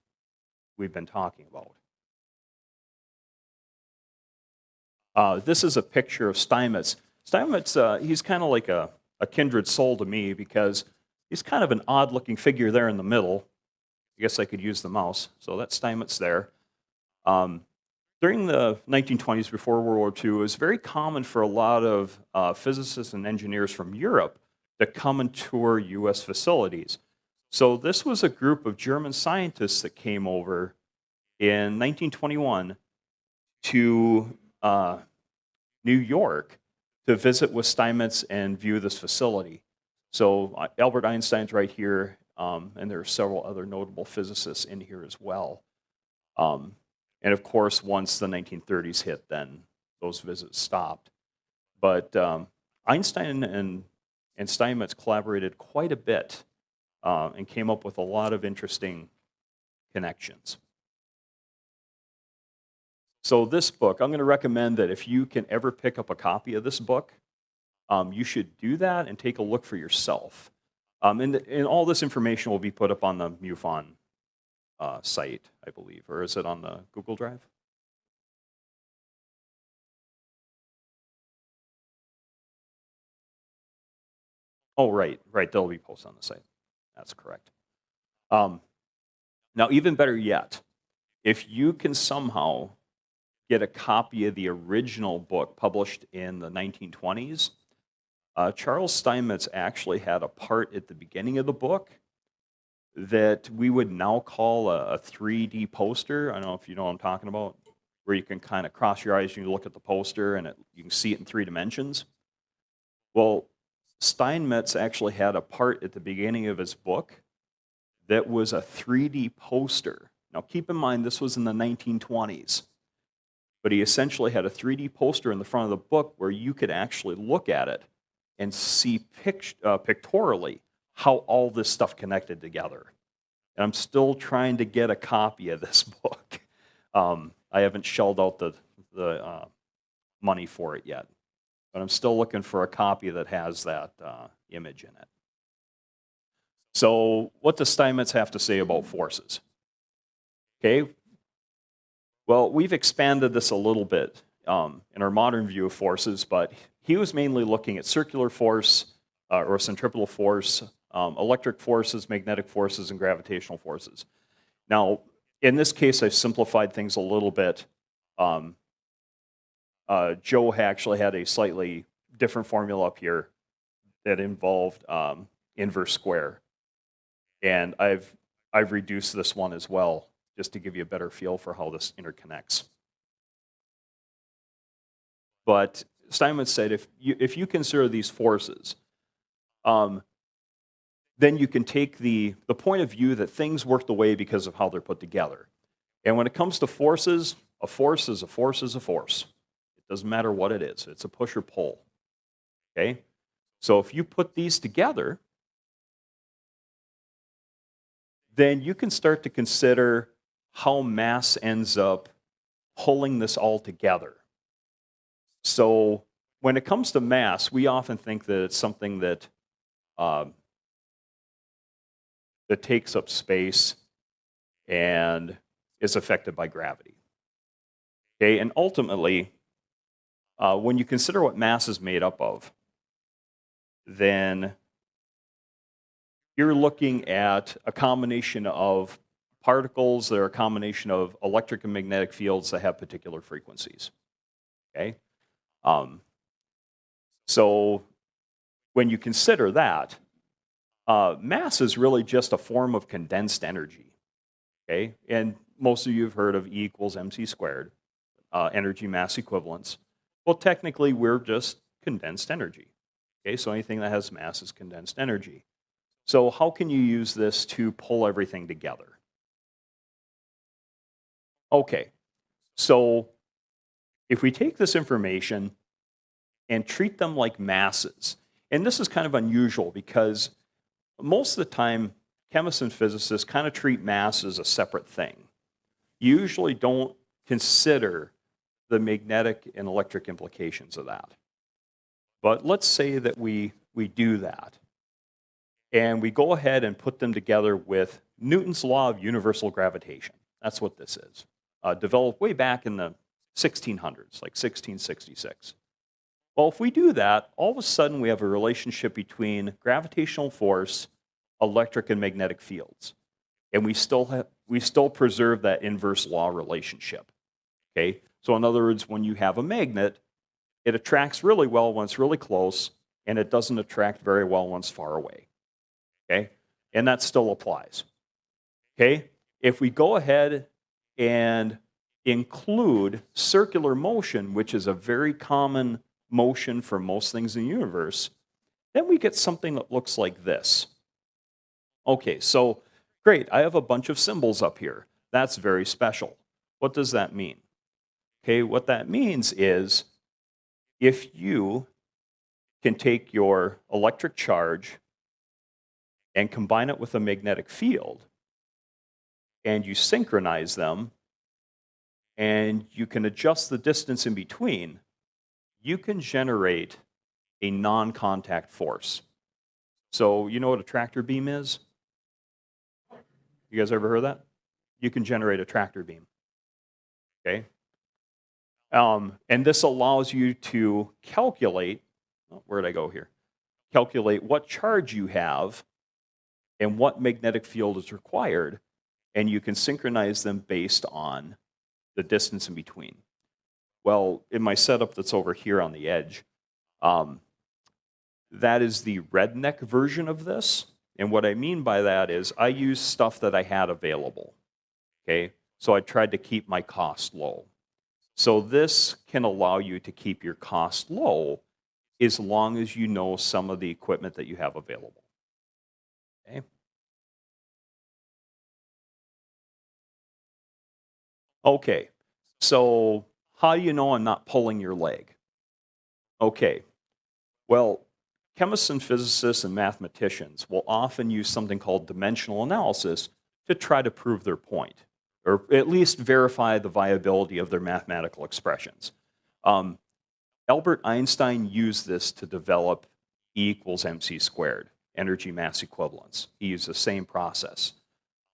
[SPEAKER 3] we've been talking about. This is a picture of Steinmetz. Steinmetz, he's kind of like a kindred soul to me because he's kind of an odd-looking figure there in the middle. I guess I could use the mouse. So that's Steinmetz there. During the 1920s, before World War II, it was very common for a lot of physicists and engineers from Europe to come and tour U.S. facilities. So this was a group of German scientists that came over in 1921 to New York to visit with Steinmetz and view this facility. So Albert Einstein's right here, and there are several other notable physicists in here as well. And of course, once the 1930s hit, then those visits stopped. But Einstein and Steinmetz collaborated quite a bit and came up with a lot of interesting connections. So this book, I'm going to recommend that if you can ever pick up a copy of this book, you should do that and take a look for yourself. And all this information will be put up on the MUFON site, I believe, or is it on the Google Drive? Oh, right, they'll be posted on the site. That's correct. Now, even better yet, if you can somehow get a copy of the original book published in the 1920s, Charles Steinmetz actually had a part at the beginning of the book that we would now call a 3D poster. I don't know if you know what I'm talking about, where you can kind of cross your eyes and you look at the poster and you can see it in 3 dimensions. Well, Steinmetz actually had a part at the beginning of his book that was a 3D poster. Now keep in mind, this was in the 1920s. But he essentially had a 3D poster in the front of the book where you could actually look at it and see pictorially how all this stuff connected together. And I'm still trying to get a copy of this book. I haven't shelled out the money for it yet. But I'm still looking for a copy that has that image in it. So what does Steinmetz have to say about forces? Okay. Well, we've expanded this a little bit in our modern view of forces, but he was mainly looking at circular force or centripetal force, electric forces, magnetic forces, and gravitational forces. Now, in this case, I've simplified things a little bit. Joe actually had a slightly different formula up here that involved inverse square. And I've reduced this one as well, just to give you a better feel for how this interconnects. But Steinmetz said if you consider these forces, then you can take the point of view that things work the way because of how they're put together. And when it comes to forces, a force is a force is a force. It doesn't matter what it is. It's a push or pull. Okay? So if you put these together, then you can start to consider how mass ends up pulling this all together. So when it comes to mass, we often think that it's something that that takes up space and is affected by gravity. Okay, and ultimately, when you consider what mass is made up of, then you're looking at a combination of particles that are a combination of electric and magnetic fields that have particular frequencies. Okay? So when you consider that, mass is really just a form of condensed energy. Okay? And most of you have heard of E equals mc squared, energy mass equivalence. Well, technically, we're just condensed energy. Okay? So anything that has mass is condensed energy. So how can you use this to pull everything together? Okay, so if we take this information and treat them like masses, and this is kind of unusual because most of the time, chemists and physicists kind of treat mass as a separate thing. You usually don't consider the magnetic and electric implications of that. But let's say that we do that. And we go ahead and put them together with Newton's law of universal gravitation. That's what this is. Developed way back in the 1600s, like 1666. Well, if we do that, all of a sudden we have a relationship between gravitational force, electric and magnetic fields. And we still preserve that inverse law relationship. Okay? So in other words, when you have a magnet, it attracts really well when it's really close, and it doesn't attract very well when it's far away. Okay? And that still applies. Okay? If we go ahead and include circular motion, which is a very common motion for most things in the universe, then we get something that looks like this. Okay, so great, I have a bunch of symbols up here. That's very special. What does that mean? Okay, what that means is if you can take your electric charge and combine it with a magnetic field, and you synchronize them, and you can adjust the distance in between, you can generate a non-contact force. So you know what a tractor beam is? You guys ever heard of that? You can generate a tractor beam. Okay? And this allows you to calculate, where did I go here? Calculate what charge you have and what magnetic field is required, and you can synchronize them based on the distance in between. Well, in my setup that's over here on the edge, that is the redneck version of this. And what I mean by that is I use stuff that I had available. Okay? So I tried to keep my cost low. So this can allow you to keep your cost low as long as you know some of the equipment that you have available. Okay? Okay, so how do you know I'm not pulling your leg? Okay, well, chemists and physicists and mathematicians will often use something called dimensional analysis to try to prove their point, or at least verify the viability of their mathematical expressions. Albert Einstein used this to develop E equals mc squared, energy mass equivalence. He used the same process.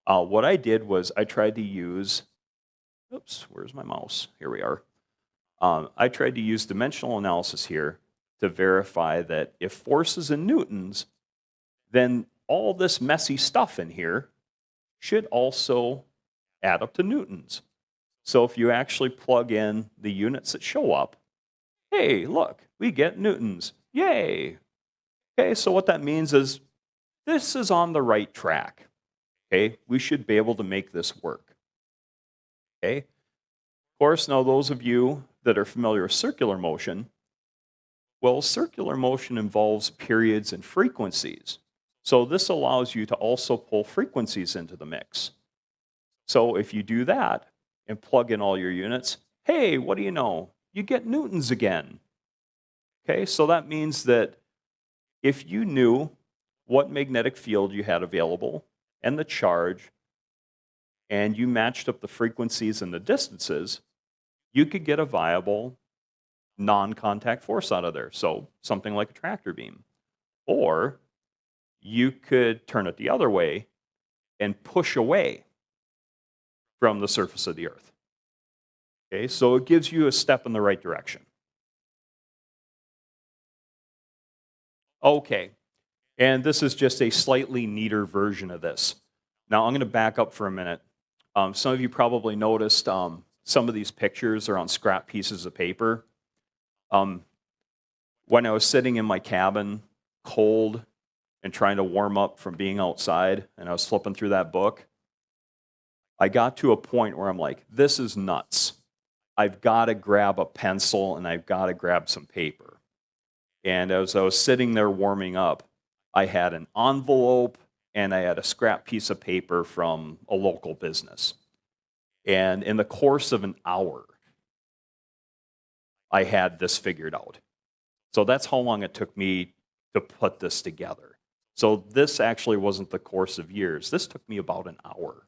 [SPEAKER 3] What I did was I tried to use, oops, where's my mouse? Here we are. I tried to use dimensional analysis here to verify that if force is in newtons, then all this messy stuff in here should also add up to newtons. So if you actually plug in the units that show up, hey, look, we get newtons. Yay! Okay, so what that means is this is on the right track. Okay, we should be able to make this work. Okay, of course, now those of you that are familiar with circular motion, well, circular motion involves periods and frequencies. So this allows you to also pull frequencies into the mix. So if you do that and plug in all your units, hey, what do you know? You get newtons again. Okay, so that means that if you knew what magnetic field you had available and the charge, and you matched up the frequencies and the distances, you could get a viable non-contact force out of there. So something like a tractor beam. Or you could turn it the other way and push away from the surface of the Earth. Okay, so it gives you a step in the right direction. Okay, and this is just a slightly neater version of this. Now I'm going to back up for a minute. Some of you probably noticed some of these pictures are on scrap pieces of paper. When I was sitting in my cabin, cold, and trying to warm up from being outside, and I was flipping through that book, I got to a point where I'm like, this is nuts. I've got to grab a pencil and I've got to grab some paper. And as I was sitting there warming up, I had an envelope and I had a scrap piece of paper from a local business. And in the course of an hour, I had this figured out. So that's how long it took me to put this together. So this actually wasn't the course of years. This took me about an hour.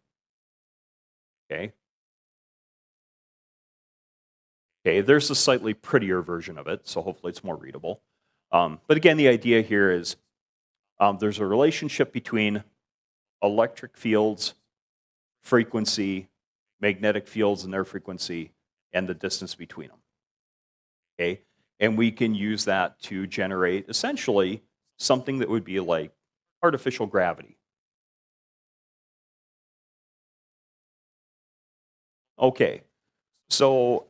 [SPEAKER 3] Okay? Okay, there's a slightly prettier version of it, so hopefully it's more readable. But again, the idea here is there's a relationship between electric fields, frequency, magnetic fields and their frequency, and the distance between them. Okay? And we can use that to generate essentially something that would be like artificial gravity. Okay, so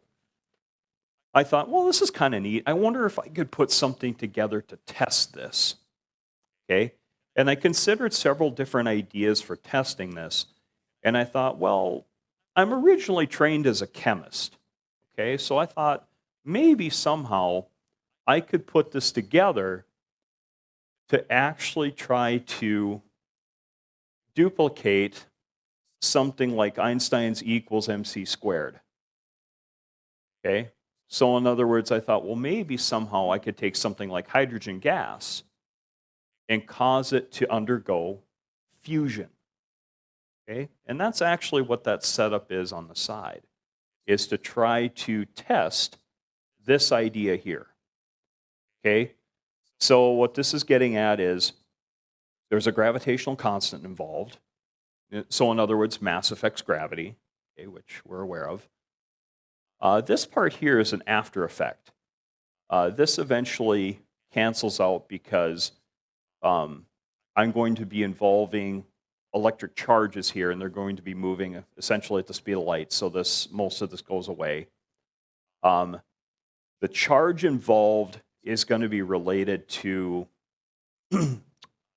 [SPEAKER 3] I thought, well, this is kind of neat. I wonder if I could put something together to test this. Okay, and I considered several different ideas for testing this, and I thought, well, I'm originally trained as a chemist. Okay, so I thought maybe somehow I could put this together to actually try to duplicate something like Einstein's E equals mc squared. Okay, so in other words, I thought, well, maybe somehow I could take something like hydrogen gas and cause it to undergo fusion. Okay, and that's actually what that setup is on the side, is to try to test this idea here. Okay, so what this is getting at is there's a gravitational constant involved. So in other words, mass affects gravity, okay, which we're aware of. This part here is an after effect. This eventually cancels out because I'm going to be involving electric charges here, and they're going to be moving essentially at the speed of light, so most of this goes away. The charge involved is going to be related to the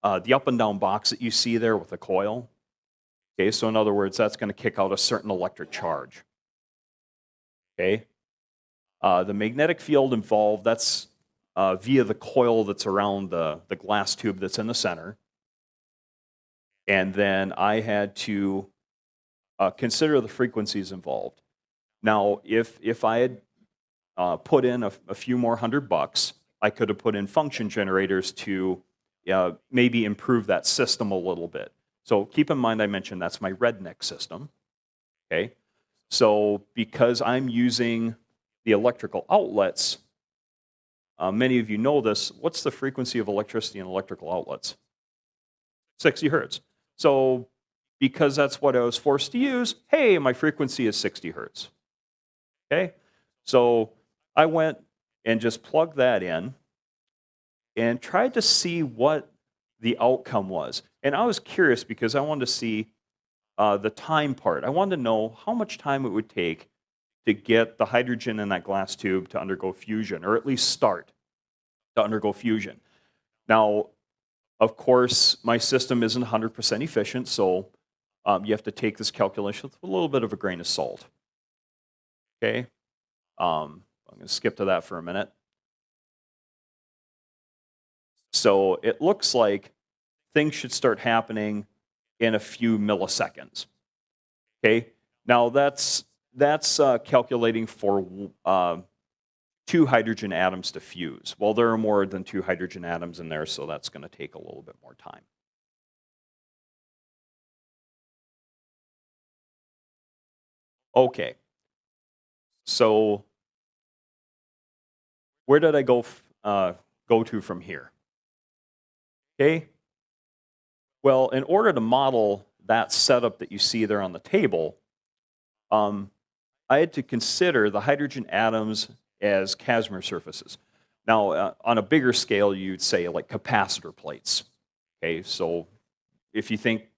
[SPEAKER 3] up and down box that you see there with the coil. Okay, so in other words, that's going to kick out a certain electric charge. Okay, the magnetic field involved, that's via the coil that's around the glass tube that's in the center. And then I had to consider the frequencies involved. Now, if I had put in a few more $100, I could have put in function generators to maybe improve that system a little bit. So keep in mind I mentioned that's my redneck system. Okay, so because I'm using the electrical outlets, many of you know this, what's the frequency of electricity in electrical outlets? 60 hertz. So because that's what I was forced to use, hey, my frequency is 60 hertz. Okay, so I went and just plugged that in and tried to see what the outcome was. And I was curious because I wanted to see the time part. I wanted to know how much time it would take to get the hydrogen in that glass tube to undergo fusion, or at least start to undergo fusion. Now, of course, my system isn't 100% efficient, so you have to take this calculation with a little bit of a grain of salt. Okay, I'm going to skip to that for a minute. So it looks like things should start happening in a few milliseconds. Okay, now that's calculating for 2 hydrogen atoms to fuse. Well, there are more than 2 hydrogen atoms in there, so that's going to take a little bit more time. Okay, so where did I go to from here? Okay, well, in order to model that setup that you see there on the table, I had to consider the hydrogen atoms as Casimir surfaces. Now, on a bigger scale, you'd say like capacitor plates. Okay, so if you think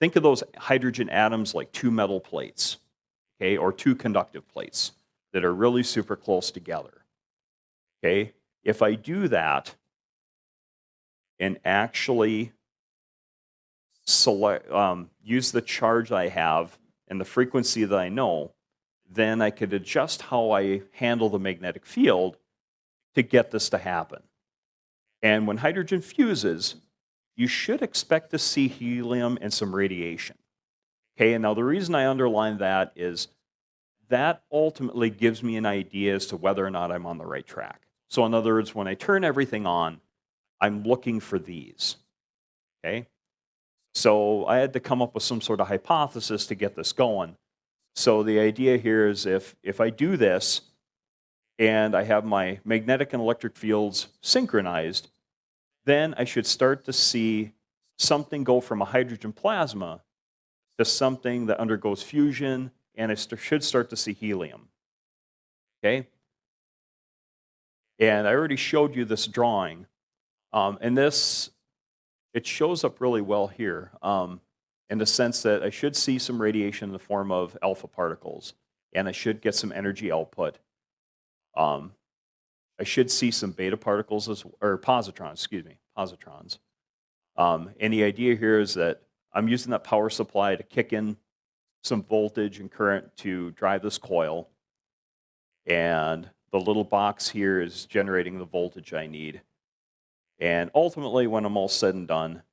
[SPEAKER 3] of those hydrogen atoms like 2 metal plates, okay, or 2 conductive plates that are really super close together. Okay, if I do that and actually select, use the charge I have and the frequency that I know, then I could adjust how I handle the magnetic field to get this to happen. And when hydrogen fuses, you should expect to see helium and some radiation. Okay, and now the reason I underline that is that ultimately gives me an idea as to whether or not I'm on the right track. So in other words, when I turn everything on, I'm looking for these. Okay, so I had to come up with some sort of hypothesis to get this going. So the idea here is if I do this and I have my magnetic and electric fields synchronized, then I should start to see something go from a hydrogen plasma to something that undergoes fusion, and I should start to see helium. Okay? And I already showed you this drawing. And this, it shows up really well here in the sense that I should see some radiation in the form of alpha particles, and I should get some energy output. I should see some beta particles, or positrons, excuse me, positrons. And the idea here is that I'm using that power supply to kick in some voltage and current to drive this coil. And the little box here is generating the voltage I need. And ultimately, when I'm all said and done,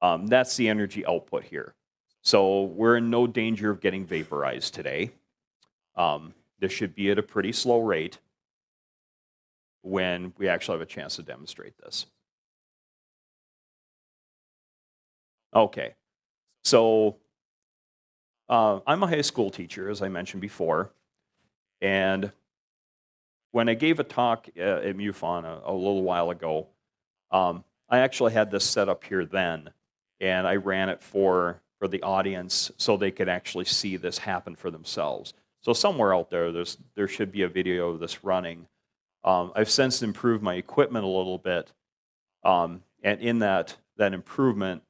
[SPEAKER 3] that's the energy output here. So we're in no danger of getting vaporized today. This should be at a pretty slow rate when we actually have a chance to demonstrate this. Okay, so I'm a high school teacher, as I mentioned before, and when I gave a talk at MUFON a little while ago, I actually had this set up here then, and I ran it for the audience so they could actually see this happen for themselves. So somewhere out there should be a video of this running. I've since improved my equipment a little bit, and in that improvement,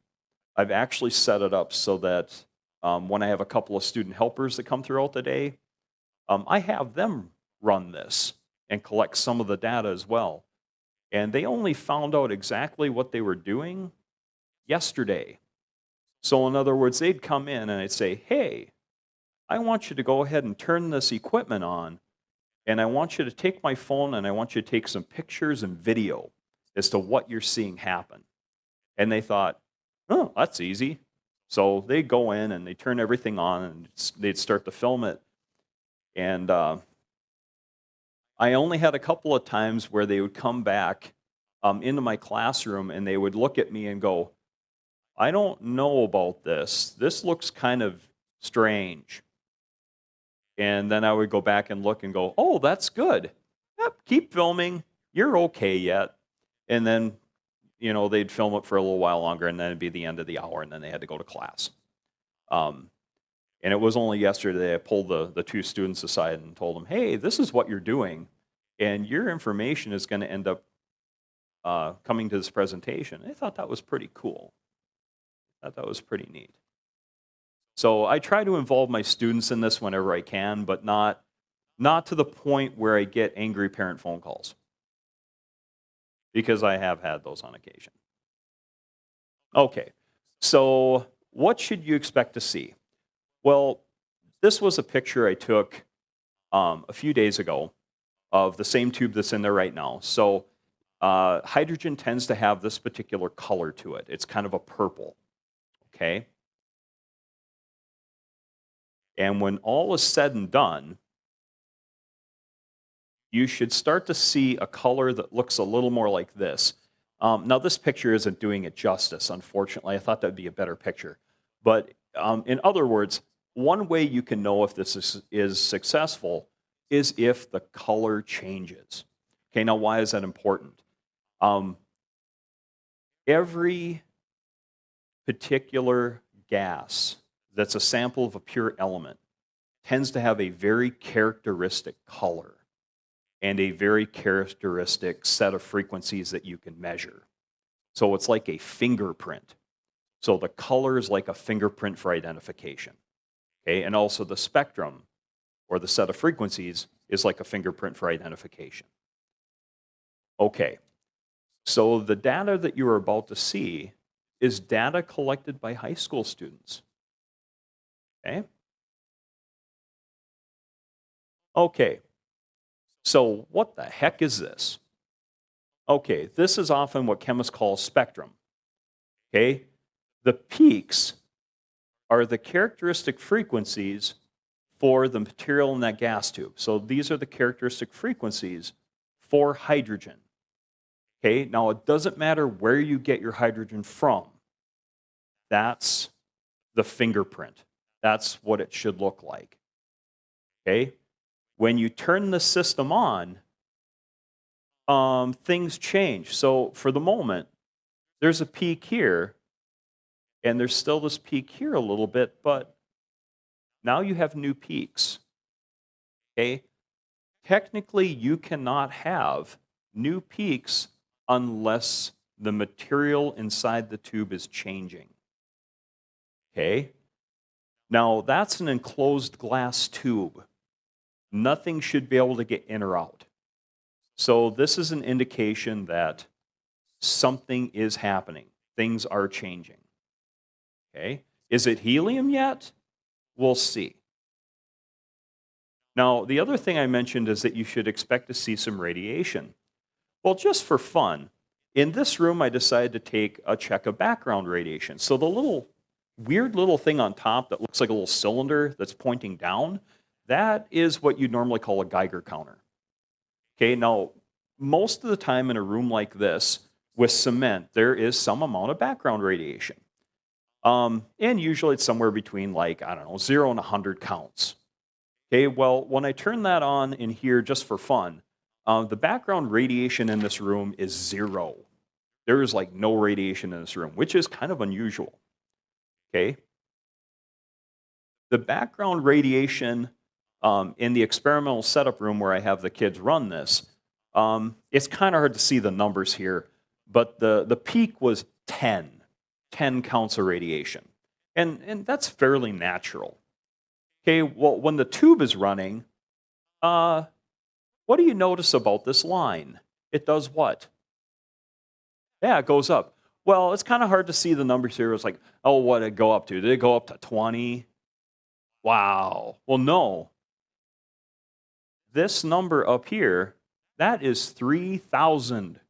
[SPEAKER 3] I've actually set it up so that when I have a couple of student helpers that come throughout the day, I have them run this and collect some of the data as well. And they only found out exactly what they were doing yesterday. So in other words, they'd come in and I'd say, hey, I want you to go ahead and turn this equipment on, and I want you to take my phone and I want you to take some pictures and video as to what you're seeing happen. And they thought, oh, that's easy. So they go in and they turn everything on and they'd start to film it. And I only had a couple of times where they would come back into my classroom and they would look at me and go, I don't know about this. This looks kind of strange. And then I would go back and look and go, oh, that's good. Yep, keep filming. You're okay yet. And then, they'd film it for a little while longer, and then it'd be the end of the hour, and then they had to go to class. And it was only yesterday I pulled the two students aside and told them, hey, this is what you're doing, and your information is going to end up coming to this presentation. I thought that was pretty cool. I thought that was pretty neat. So I try to involve my students in this whenever I can, but not to the point where I get angry parent phone calls, because I have had those on occasion. Okay, so what should you expect to see? Well, this was a picture I took a few days ago of the same tube that's in there right now. So hydrogen tends to have this particular color to it. It's kind of a purple, okay? And when all is said and done, you should start to see a color that looks a little more like this. Now, this picture isn't doing it justice, unfortunately. I thought that would be a better picture. But in other words, one way you can know if this is successful is if the color changes. Okay, now why is that important? Every particular gas that's a sample of a pure element tends to have a very characteristic color and a very characteristic set of frequencies that you can measure. So it's like a fingerprint. So the color is like a fingerprint for identification. Okay, and also the spectrum, or the set of frequencies, is like a fingerprint for identification. Okay, so the data that you are about to see is data collected by high school students. Okay? Okay, so what the heck is this? Okay, this is often what chemists call spectrum. Okay, the peaks are the characteristic frequencies for the material in that gas tube. So these are the characteristic frequencies for hydrogen. Okay, now it doesn't matter where you get your hydrogen from. That's the fingerprint. That's what it should look like. Okay, when you turn the system on, things change. So for the moment, there's a peak here, and there's still this peak here a little bit, but now you have new peaks. Okay, technically you cannot have new peaks unless the material inside the tube is changing. Okay, now that's an enclosed glass tube. Nothing should be able to get in or out. So this is an indication that something is happening. Things are changing. Okay, is it helium yet? We'll see. Now, the other thing I mentioned is that you should expect to see some radiation. Well, just for fun, in this room, I decided to take a check of background radiation. So the weird little thing on top that looks like a little cylinder that's pointing down, that is what you'd normally call a Geiger counter. Okay, now, most of the time in a room like this, with cement, there is some amount of background radiation. And usually it's somewhere between 0 and 100 counts. Okay, well, when I turn that on in here just for fun, the background radiation in this room is 0. There is no radiation in this room, which is kind of unusual. Okay? The background radiation in the experimental setup room where I have the kids run this, it's kind of hard to see the numbers here, but the peak was 10 counts of radiation. And that's fairly natural. Okay, well, when the tube is running, what do you notice about this line? It does what? Yeah, it goes up. Well, it's kind of hard to see the numbers here. It's what did it go up to? Did it go up to 20? Wow. Well, no. this number up here, that is 3,000.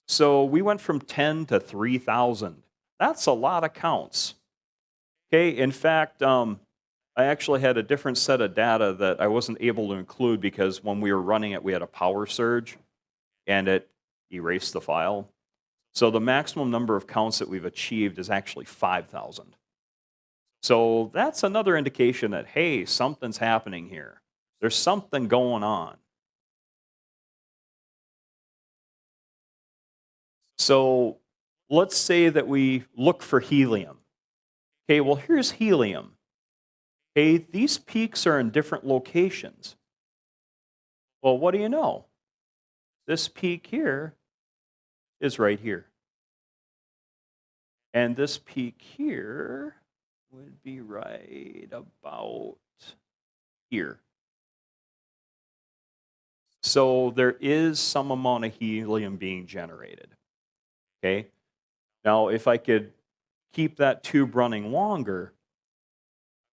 [SPEAKER 3] So we went from 10 to 3,000. That's a lot of counts. Okay, in fact, I actually had a different set of data that I wasn't able to include because when we were running it, we had a power surge and it erased the file. So the maximum number of counts that we've achieved is actually 5,000. So that's another indication that, hey, something's happening here. There's something going on. So let's say that we look for helium. Okay, well, here's helium. Okay, these peaks are in different locations. Well, what do you know? This peak here is right here. And this peak here would be right about here. So there is some amount of helium being generated. Okay? Now, if I could keep that tube running longer,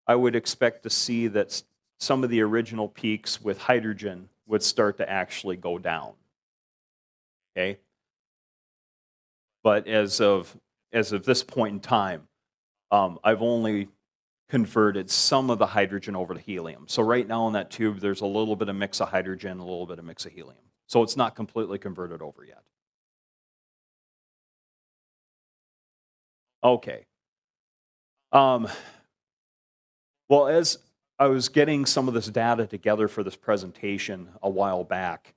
[SPEAKER 3] I would expect to see that some of the original peaks with hydrogen would start to actually go down. Okay? But as of this point in time, I've only converted some of the hydrogen over to helium. So right now in that tube, there's a little bit of mix of hydrogen, a little bit of mix of helium. So it's not completely converted over yet. Okay. Well, as I was getting some of this data together for this presentation a while back,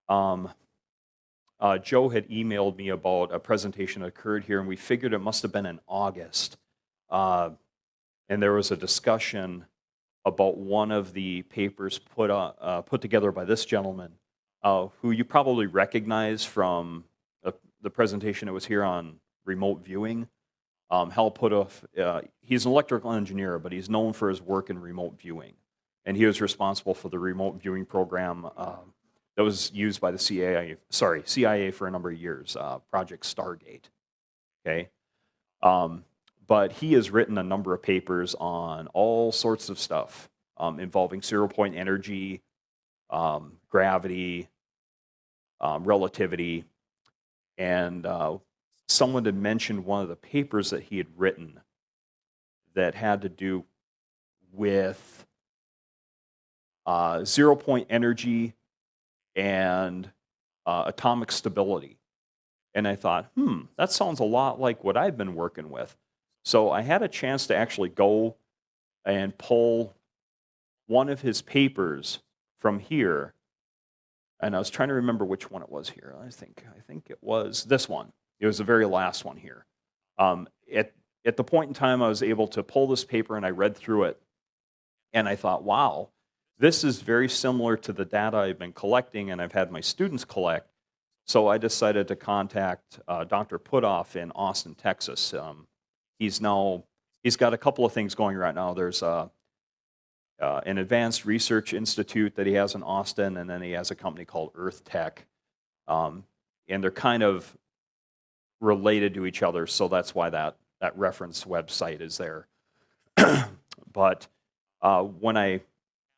[SPEAKER 3] Joe had emailed me about a presentation that occurred here, and we figured it must have been in August. And there was a discussion about one of the papers put together by this gentleman, who you probably recognize from the presentation that was here on remote viewing. Hal Puthoff, he's an electrical engineer, but he's known for his work in remote viewing. And he was responsible for the remote viewing program that was used by the CIA for a number of years, Project Stargate. Okay? But he has written a number of papers on all sorts of stuff involving zero-point energy, gravity, relativity, and someone had mentioned one of the papers that he had written that had to do with zero-point energy and atomic stability. And I thought, that sounds a lot like what I've been working with. So I had a chance to actually go and pull one of his papers from here. And I was trying to remember which one it was here. I think it was this one. It was the very last one here. At the point in time, I was able to pull this paper and I read through it. And I thought, wow, this is very similar to the data I've been collecting and I've had my students collect. So I decided to contact Dr. Puthoff in Austin, Texas. He's got a couple of things going right now. There's an advanced research institute that he has in Austin, and then he has a company called Earth Tech. And they're kind of related to each other, so that's why that reference website is there. But when I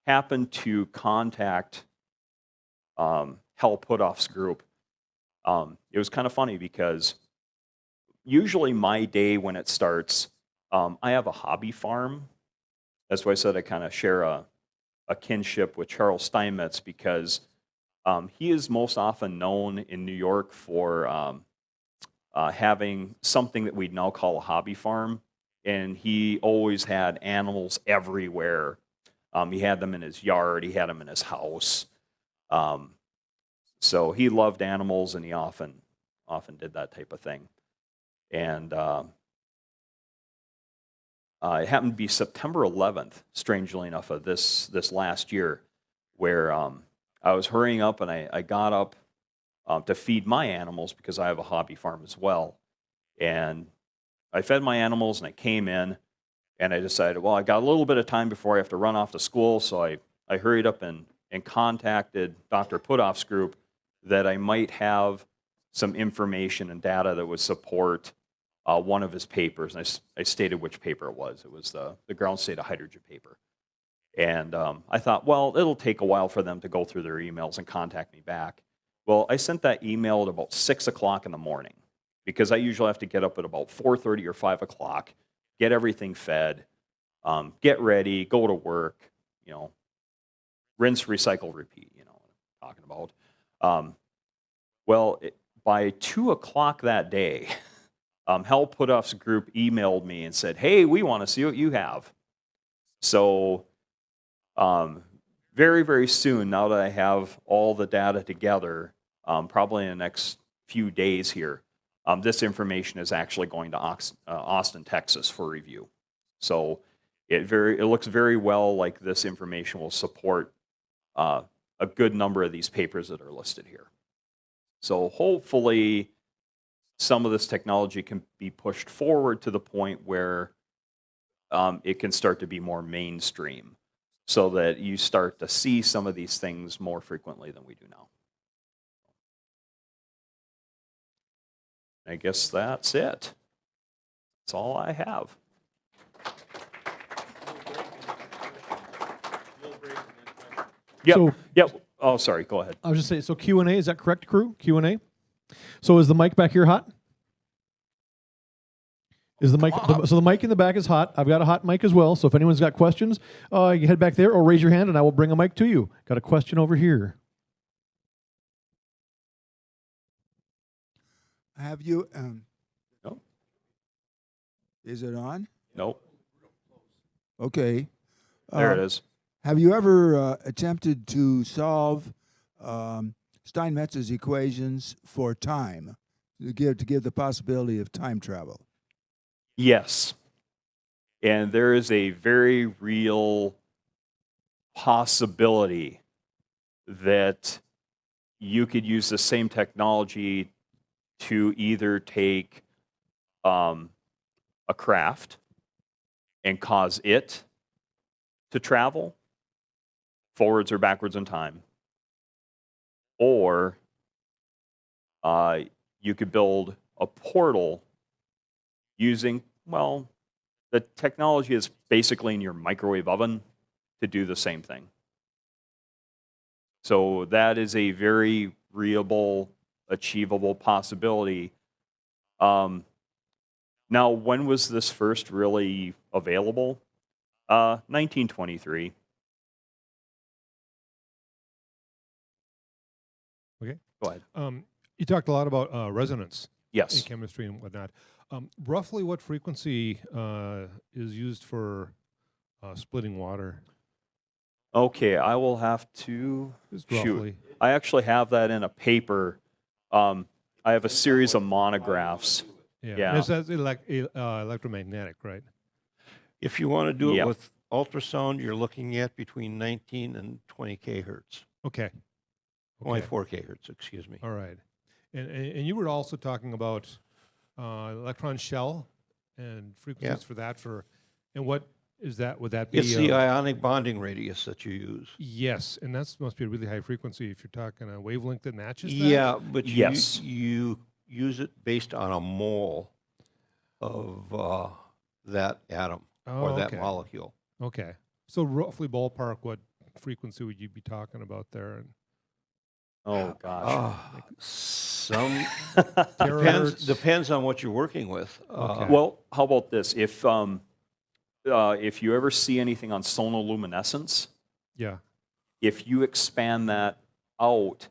[SPEAKER 3] happened to contact Hal Puthoff's group, it was kind of funny because usually my day when it starts, I have a hobby farm. That's why I said I kind of share a kinship with Charles Steinmetz, because he is most often known in New York for having something that we'd now call a hobby farm. And he always had animals everywhere. He had them in his yard. He had them in his house. So he loved animals, and he often did that type of thing. And it happened to be September 11th, strangely enough, of this last year, where I was hurrying up and I got up to feed my animals because I have a hobby farm as well. And I fed my animals and I came in and I decided, well, I got a little bit of time before I have to run off to school, so I hurried up and contacted Dr. Puthoff's group that I might have some information and data that would support one of his papers. And I stated which paper it was. It was the ground state of hydrogen paper. And I thought, well, it'll take a while for them to go through their emails and contact me back. Well, I sent that email at about 6 o'clock in the morning because I usually have to get up at about 4:30 or 5 o'clock, get everything fed, get ready, go to work, you know, rinse, recycle, repeat, you know what I'm talking about. By 2 o'clock that day, Hal Puthoff's group emailed me and said, hey, we want to see what you have. So very, very soon, now that I have all the data together, probably in the next few days here, this information is actually going to Austin, Texas for review. So it looks very well like this information will support a good number of these papers that are listed here. So hopefully some of this technology can be pushed forward to the point where it can start to be more mainstream so that you start to see some of these things more frequently than we do now. I guess that's it. That's all I have. Yep. Oh, sorry. Go ahead.
[SPEAKER 1] I was just saying, so Q&A, is that correct, crew? Q&A? So is the mic back here hot? Is the mic, so the mic in the back is hot. I've got a hot mic as well, so if anyone's got questions, you head back there or raise your hand and I will bring a mic to you. Got a question over here.
[SPEAKER 4] Have you,
[SPEAKER 3] No.
[SPEAKER 4] is it on?
[SPEAKER 3] Nope.
[SPEAKER 4] Okay.
[SPEAKER 3] There it is.
[SPEAKER 4] Have you ever attempted to solve Steinmetz's equations for time, to give the possibility of time travel?
[SPEAKER 3] Yes. And there is a very real possibility that you could use the same technology to either take a craft and cause it to travel forwards or backwards in time, or you could build a portal using, well, the technology is basically in your microwave oven to do the same thing. So that is a very real, achievable possibility. Now, when was this first really available? 1923.
[SPEAKER 5] Okay.
[SPEAKER 3] Go ahead.
[SPEAKER 5] You talked a lot about resonance in
[SPEAKER 3] Yes.
[SPEAKER 5] chemistry and whatnot. Roughly what frequency is used for splitting water?
[SPEAKER 3] Okay, I will have to
[SPEAKER 5] Just
[SPEAKER 3] shoot.
[SPEAKER 5] roughly.
[SPEAKER 3] I actually have that in a paper. I have a series of monographs. Yeah.
[SPEAKER 5] And it's electromagnetic, right?
[SPEAKER 2] If you want to do
[SPEAKER 3] Yep.
[SPEAKER 2] it with ultrasound, you're looking at between 19 and 20 kHz.
[SPEAKER 5] Okay.
[SPEAKER 2] 24 kHz, excuse me.
[SPEAKER 5] All right. And you were also talking about electron shell and frequencies for that and what is that? Would that be?
[SPEAKER 2] It's the ionic bonding radius that you use.
[SPEAKER 5] Yes, and that must be a really high frequency if you're talking a wavelength that matches that.
[SPEAKER 2] Yeah, but
[SPEAKER 3] Yes.
[SPEAKER 2] you use it based on a mole of that atom or that
[SPEAKER 5] okay.
[SPEAKER 2] molecule.
[SPEAKER 5] Okay. So roughly ballpark, what frequency would you be talking about there?
[SPEAKER 3] Oh gosh.
[SPEAKER 2] Some
[SPEAKER 5] Terahertz?
[SPEAKER 2] depends on what you're working with.
[SPEAKER 5] Okay.
[SPEAKER 3] Well, how about this? If you ever see anything on sonoluminescence,
[SPEAKER 5] Yeah.
[SPEAKER 3] if you expand that out,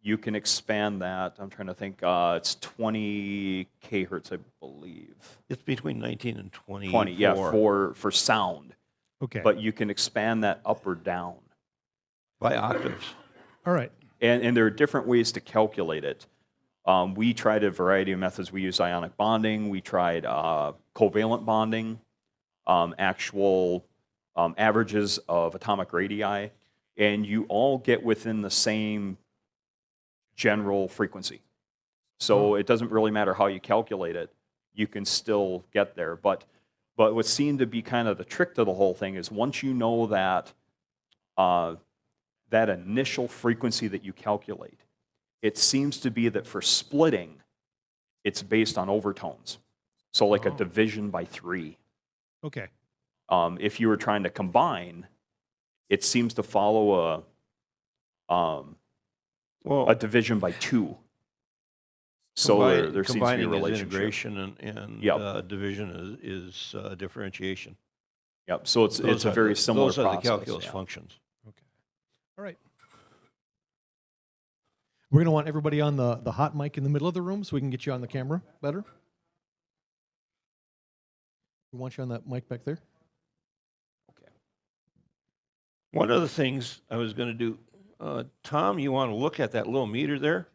[SPEAKER 3] you can expand that. I'm trying to think. It's 20 kHz, I believe.
[SPEAKER 2] It's between 19 and 24.
[SPEAKER 3] 20, yeah, for sound.
[SPEAKER 5] Okay.
[SPEAKER 3] But you can expand that up or down.
[SPEAKER 2] by octaves.
[SPEAKER 5] All right.
[SPEAKER 3] And there are different ways to calculate it. We tried a variety of methods. We used ionic bonding. We tried covalent bonding, actual averages of atomic radii, and you all get within the same general frequency. So it doesn't really matter how you calculate it. You can still get there. But what seemed to be kind of the trick to the whole thing is once you know that that initial frequency that you calculate, it seems to be that for splitting, it's based on overtones. So like a division by 3.
[SPEAKER 5] Okay.
[SPEAKER 3] If you were trying to combine, it seems to follow a division by 2. So there seems to be a
[SPEAKER 2] combining is
[SPEAKER 3] relationship.
[SPEAKER 2] integration and
[SPEAKER 3] Yep.
[SPEAKER 2] division is differentiation.
[SPEAKER 3] Yep. So it's a very similar
[SPEAKER 2] Those are
[SPEAKER 3] process.
[SPEAKER 2] the calculus
[SPEAKER 3] yeah.
[SPEAKER 2] functions.
[SPEAKER 5] Okay. All right. We're going to want everybody on the hot mic in the middle of the room so we can get you on the camera better. We want you on that mic back there.
[SPEAKER 3] Okay.
[SPEAKER 2] One of the things I was going to do, Tom, you want to look at that little meter there?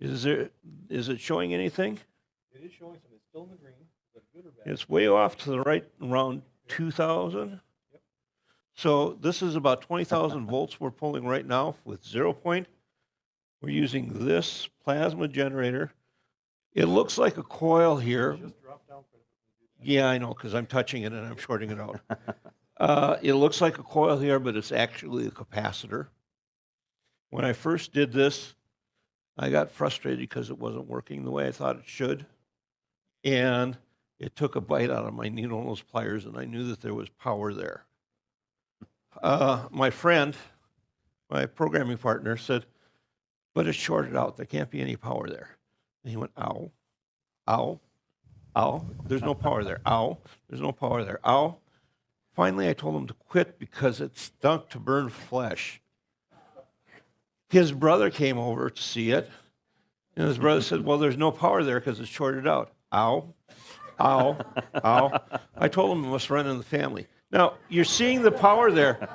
[SPEAKER 2] Is it showing anything?
[SPEAKER 1] It is showing something. It's still in the green. Is that good or bad?
[SPEAKER 2] It's way off to the right, around 2,000.
[SPEAKER 1] Yep.
[SPEAKER 2] So this is about 20,000 volts we're pulling right now with 0 point. We're using this plasma generator. It looks like a coil here.
[SPEAKER 1] Just drop down.
[SPEAKER 2] Yeah, I know, because I'm touching it and I'm shorting it out. It looks like a coil here, but it's actually a capacitor. When I first did this, I got frustrated because it wasn't working the way I thought it should. And it took a bite out of my needle nose pliers, and I knew that there was power there. My friend, my programming partner, said, but it's shorted out. There can't be any power there. And he went, ow, ow, ow. There's no power there. Ow, there's no power there. Ow. Finally, I told him to quit because it stunk to burn flesh. His brother came over to see it, and his brother said, well, there's no power there because it's shorted out. Ow, ow, ow. I told him it must run in the family. Now, you're seeing the power there.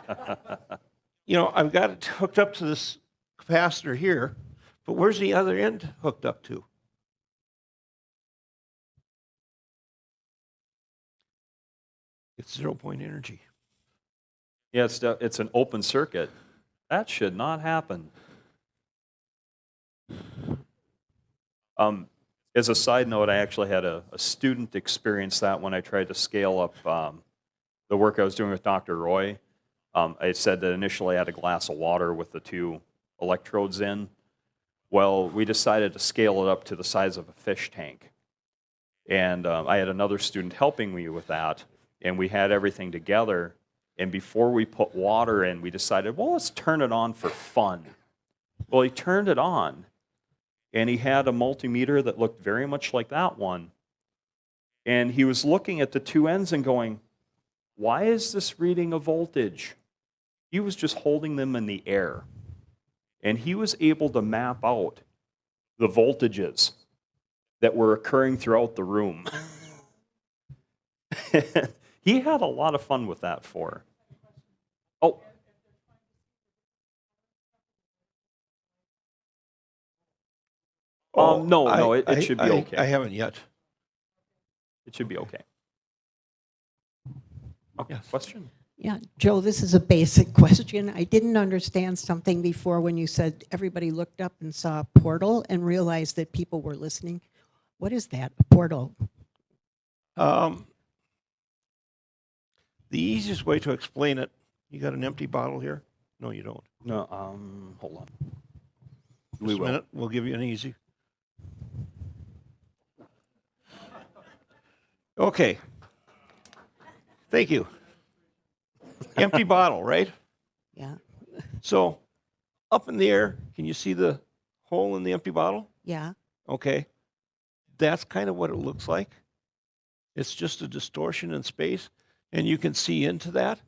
[SPEAKER 2] You know, I've got it hooked up to this capacitor here, but where's the other end hooked up to? It's 0 point energy.
[SPEAKER 3] Yeah, it's an open circuit. That should not happen. As a side note, I actually had a student experience that when I tried to scale up the work I was doing with Dr. Roy. I said that initially I had a glass of water with the 2 electrodes in. Well, we decided to scale it up to the size of a fish tank. And I had another student helping me with that, and we had everything together. And before we put water in, we decided, well, let's turn it on for fun. Well, he turned it on, and he had a multimeter that looked very much like that one. And he was looking at the 2 ends and going, why is this reading a voltage? He was just holding them in the air. And he was able to map out the voltages that were occurring throughout the room. He had a lot of fun with that for. Oh. No, it should be okay.
[SPEAKER 2] I haven't yet.
[SPEAKER 3] It should be okay. Okay,
[SPEAKER 2] Yes.
[SPEAKER 3] question?
[SPEAKER 6] Yeah, Joe, this is a basic question. I didn't understand something before when you said everybody looked up and saw a portal and realized that people were listening. What is that, a portal?
[SPEAKER 2] The easiest way to explain it, you got an empty bottle here? No, you don't.
[SPEAKER 3] No, hold on.
[SPEAKER 2] Just a minute, we'll give you an easy. Okay. Thank you. Empty bottle, right?
[SPEAKER 6] Yeah,
[SPEAKER 2] So, up in the air, can you see the hole in the empty bottle?
[SPEAKER 6] yeah.
[SPEAKER 2] Okay. That's kind of what it looks like. It's just a distortion in space, and you can see into that.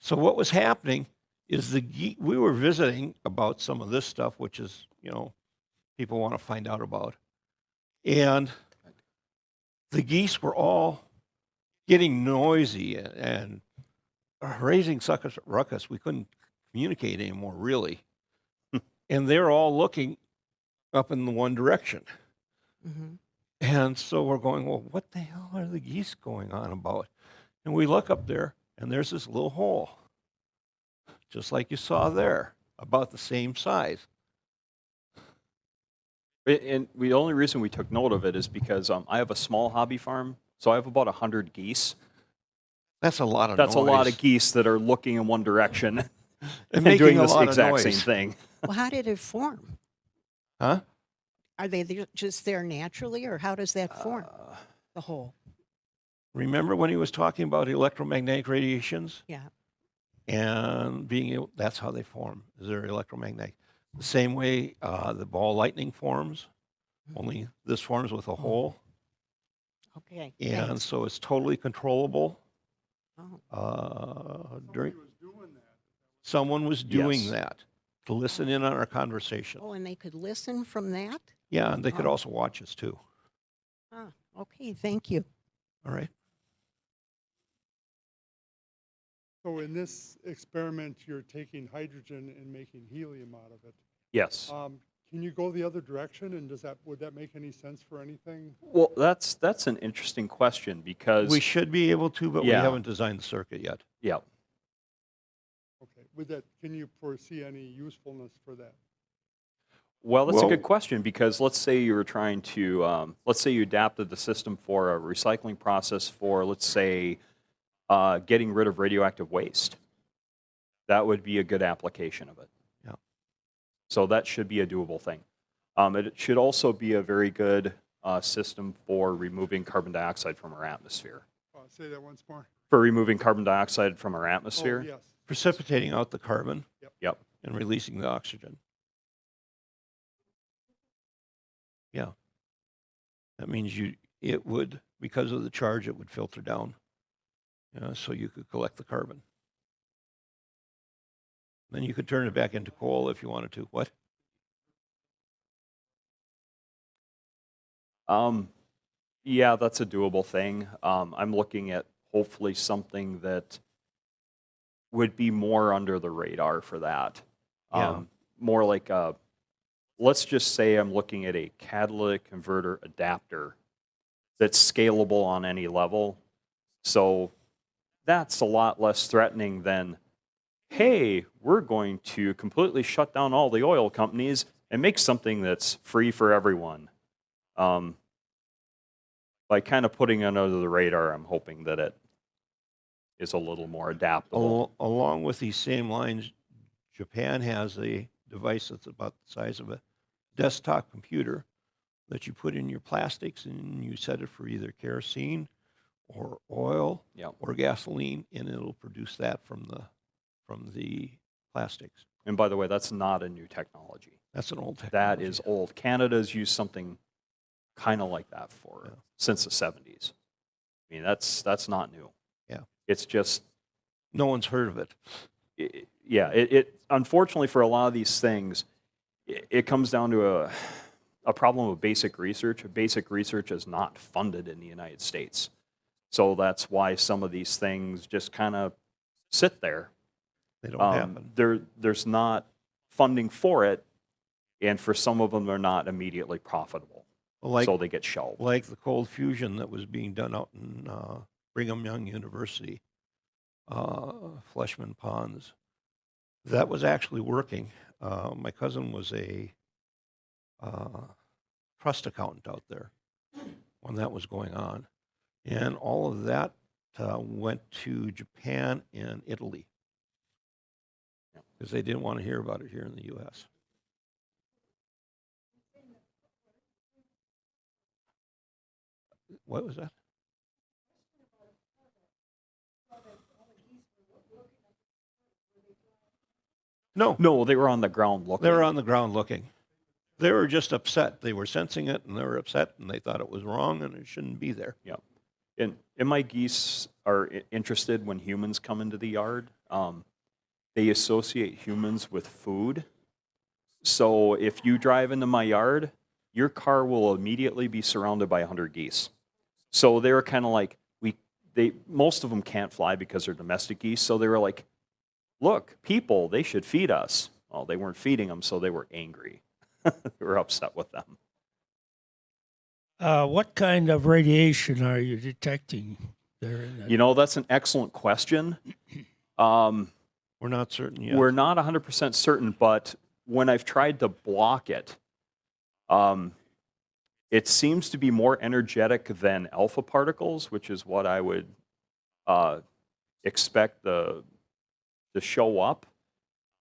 [SPEAKER 2] So what was happening is we were visiting about some of this stuff, which is, you know, people want to find out about. And the geese were all getting noisy and raising ruckus. We couldn't communicate anymore, really. And they're all looking up in the one direction.
[SPEAKER 6] Mm-hmm.
[SPEAKER 2] And so we're going, well, what the hell are the geese going on about? And we look up there, and there's this little hole, just like you saw there, about the same size.
[SPEAKER 3] And the only reason we took note of it is because I have a small hobby farm, so I have about 100 geese.
[SPEAKER 2] That's a lot of
[SPEAKER 3] That's
[SPEAKER 2] noise.
[SPEAKER 3] a lot of geese that are looking in one direction and
[SPEAKER 2] making
[SPEAKER 3] doing
[SPEAKER 2] a
[SPEAKER 3] this
[SPEAKER 2] lot of
[SPEAKER 3] exact same
[SPEAKER 2] noise.
[SPEAKER 3] thing.
[SPEAKER 6] Well, how did it form?
[SPEAKER 2] Huh?
[SPEAKER 6] Are they just there naturally, or how does that form, the hole?
[SPEAKER 2] Remember when he was talking about electromagnetic radiations?
[SPEAKER 6] Yeah.
[SPEAKER 2] And being able, that's how they form, is they're electromagnetic. The same way the ball lightning forms, only this forms with a hole.
[SPEAKER 6] Okay.
[SPEAKER 2] And
[SPEAKER 6] thanks.
[SPEAKER 2] so it's totally controllable.
[SPEAKER 6] Oh.
[SPEAKER 2] Someone was doing
[SPEAKER 3] Yes.
[SPEAKER 2] that to listen in on our conversation.
[SPEAKER 6] Oh, and they could listen from that?
[SPEAKER 2] Yeah, and they could
[SPEAKER 6] Oh.
[SPEAKER 2] also watch us too.
[SPEAKER 6] Ah, okay, thank you.
[SPEAKER 2] All right.
[SPEAKER 7] So in this experiment, you're taking hydrogen and making helium out of it.
[SPEAKER 3] Yes.
[SPEAKER 7] Can you go the other direction, and would that make any sense for anything?
[SPEAKER 3] Well, that's an interesting question because
[SPEAKER 2] We should be able to, but we
[SPEAKER 3] Yeah.
[SPEAKER 2] haven't designed the circuit yet.
[SPEAKER 3] yeah.
[SPEAKER 7] Okay, can you foresee any usefulness for that?
[SPEAKER 3] Well, that's a
[SPEAKER 2] Well-
[SPEAKER 3] good question because let's say you were trying to, let's say you adapted the system for a recycling process for, let's say, getting rid of radioactive waste. That would be a good application of it.
[SPEAKER 2] Yeah.
[SPEAKER 3] So that should be a doable thing. It should also be a very good system for removing carbon dioxide from our atmosphere.
[SPEAKER 7] Say that once more.
[SPEAKER 3] For removing carbon dioxide from our atmosphere.
[SPEAKER 7] Oh, yes.
[SPEAKER 2] Precipitating out the carbon
[SPEAKER 3] Yep.
[SPEAKER 2] and releasing the oxygen. Yeah. That means it would, because of the charge, it would filter down. So you could collect the carbon. Then you could turn it back into coal if you wanted to. What?
[SPEAKER 3] Yeah, that's a doable thing. I'm looking at hopefully something that would be more under the radar for that.
[SPEAKER 2] Yeah.
[SPEAKER 3] More like let's just say I'm looking at a catalytic converter adapter that's scalable on any level. So that's a lot less threatening than, hey, we're going to completely shut down all the oil companies and make something that's free for everyone. By kind of putting it under the radar, I'm hoping that it is a little more adaptable.
[SPEAKER 2] Along with these same lines, Japan has a device that's about the size of a desktop computer that you put in your plastics and you set it for either kerosene or oil or gasoline, and it'll produce that from the plastics.
[SPEAKER 3] And by the way, that's not a new technology.
[SPEAKER 2] That's an old technology.
[SPEAKER 3] That is old. Canada's used something kind of like that for
[SPEAKER 2] Yeah.
[SPEAKER 3] since the 70s. I mean, that's not new.
[SPEAKER 2] Yeah.
[SPEAKER 3] It's just
[SPEAKER 2] No one's heard of it.
[SPEAKER 3] it unfortunately for a lot of these things, it comes down to a problem of basic research. Basic research is not funded in the United States. So that's why some of these things just kind of sit there.
[SPEAKER 2] They don't happen.
[SPEAKER 3] There's not funding for it, and for some of them, they're not immediately profitable. So they get shelved.
[SPEAKER 2] Like the cold fusion that was being done out in Brigham Young University, Fleshman Ponds. That was actually working. My cousin was a trust accountant out there when that was going on. And all of that went to Japan and Italy because they didn't want to hear about it here in the U.S. What was that?
[SPEAKER 3] No, they were on the ground looking.
[SPEAKER 2] They were on the ground looking. They were just upset. They were sensing it, and they were upset, and they thought it was wrong, and it shouldn't be there.
[SPEAKER 3] Yep. And my geese are interested when humans come into the yard. They associate humans with food. So if you drive into my yard, your car will immediately be surrounded by 100 geese. So they were kind of like, most of them can't fly because they're domestic geese. So they were like, look, people, they should feed us. Well, they weren't feeding them, so they were angry. They were upset with them.
[SPEAKER 8] What kind of radiation are you detecting there? In that?
[SPEAKER 3] You know, that's an excellent question.
[SPEAKER 2] We're not certain yet.
[SPEAKER 3] We're not 100% certain, but when I've tried to block it, it seems to be more energetic than alpha particles, which is what I would expect to show up.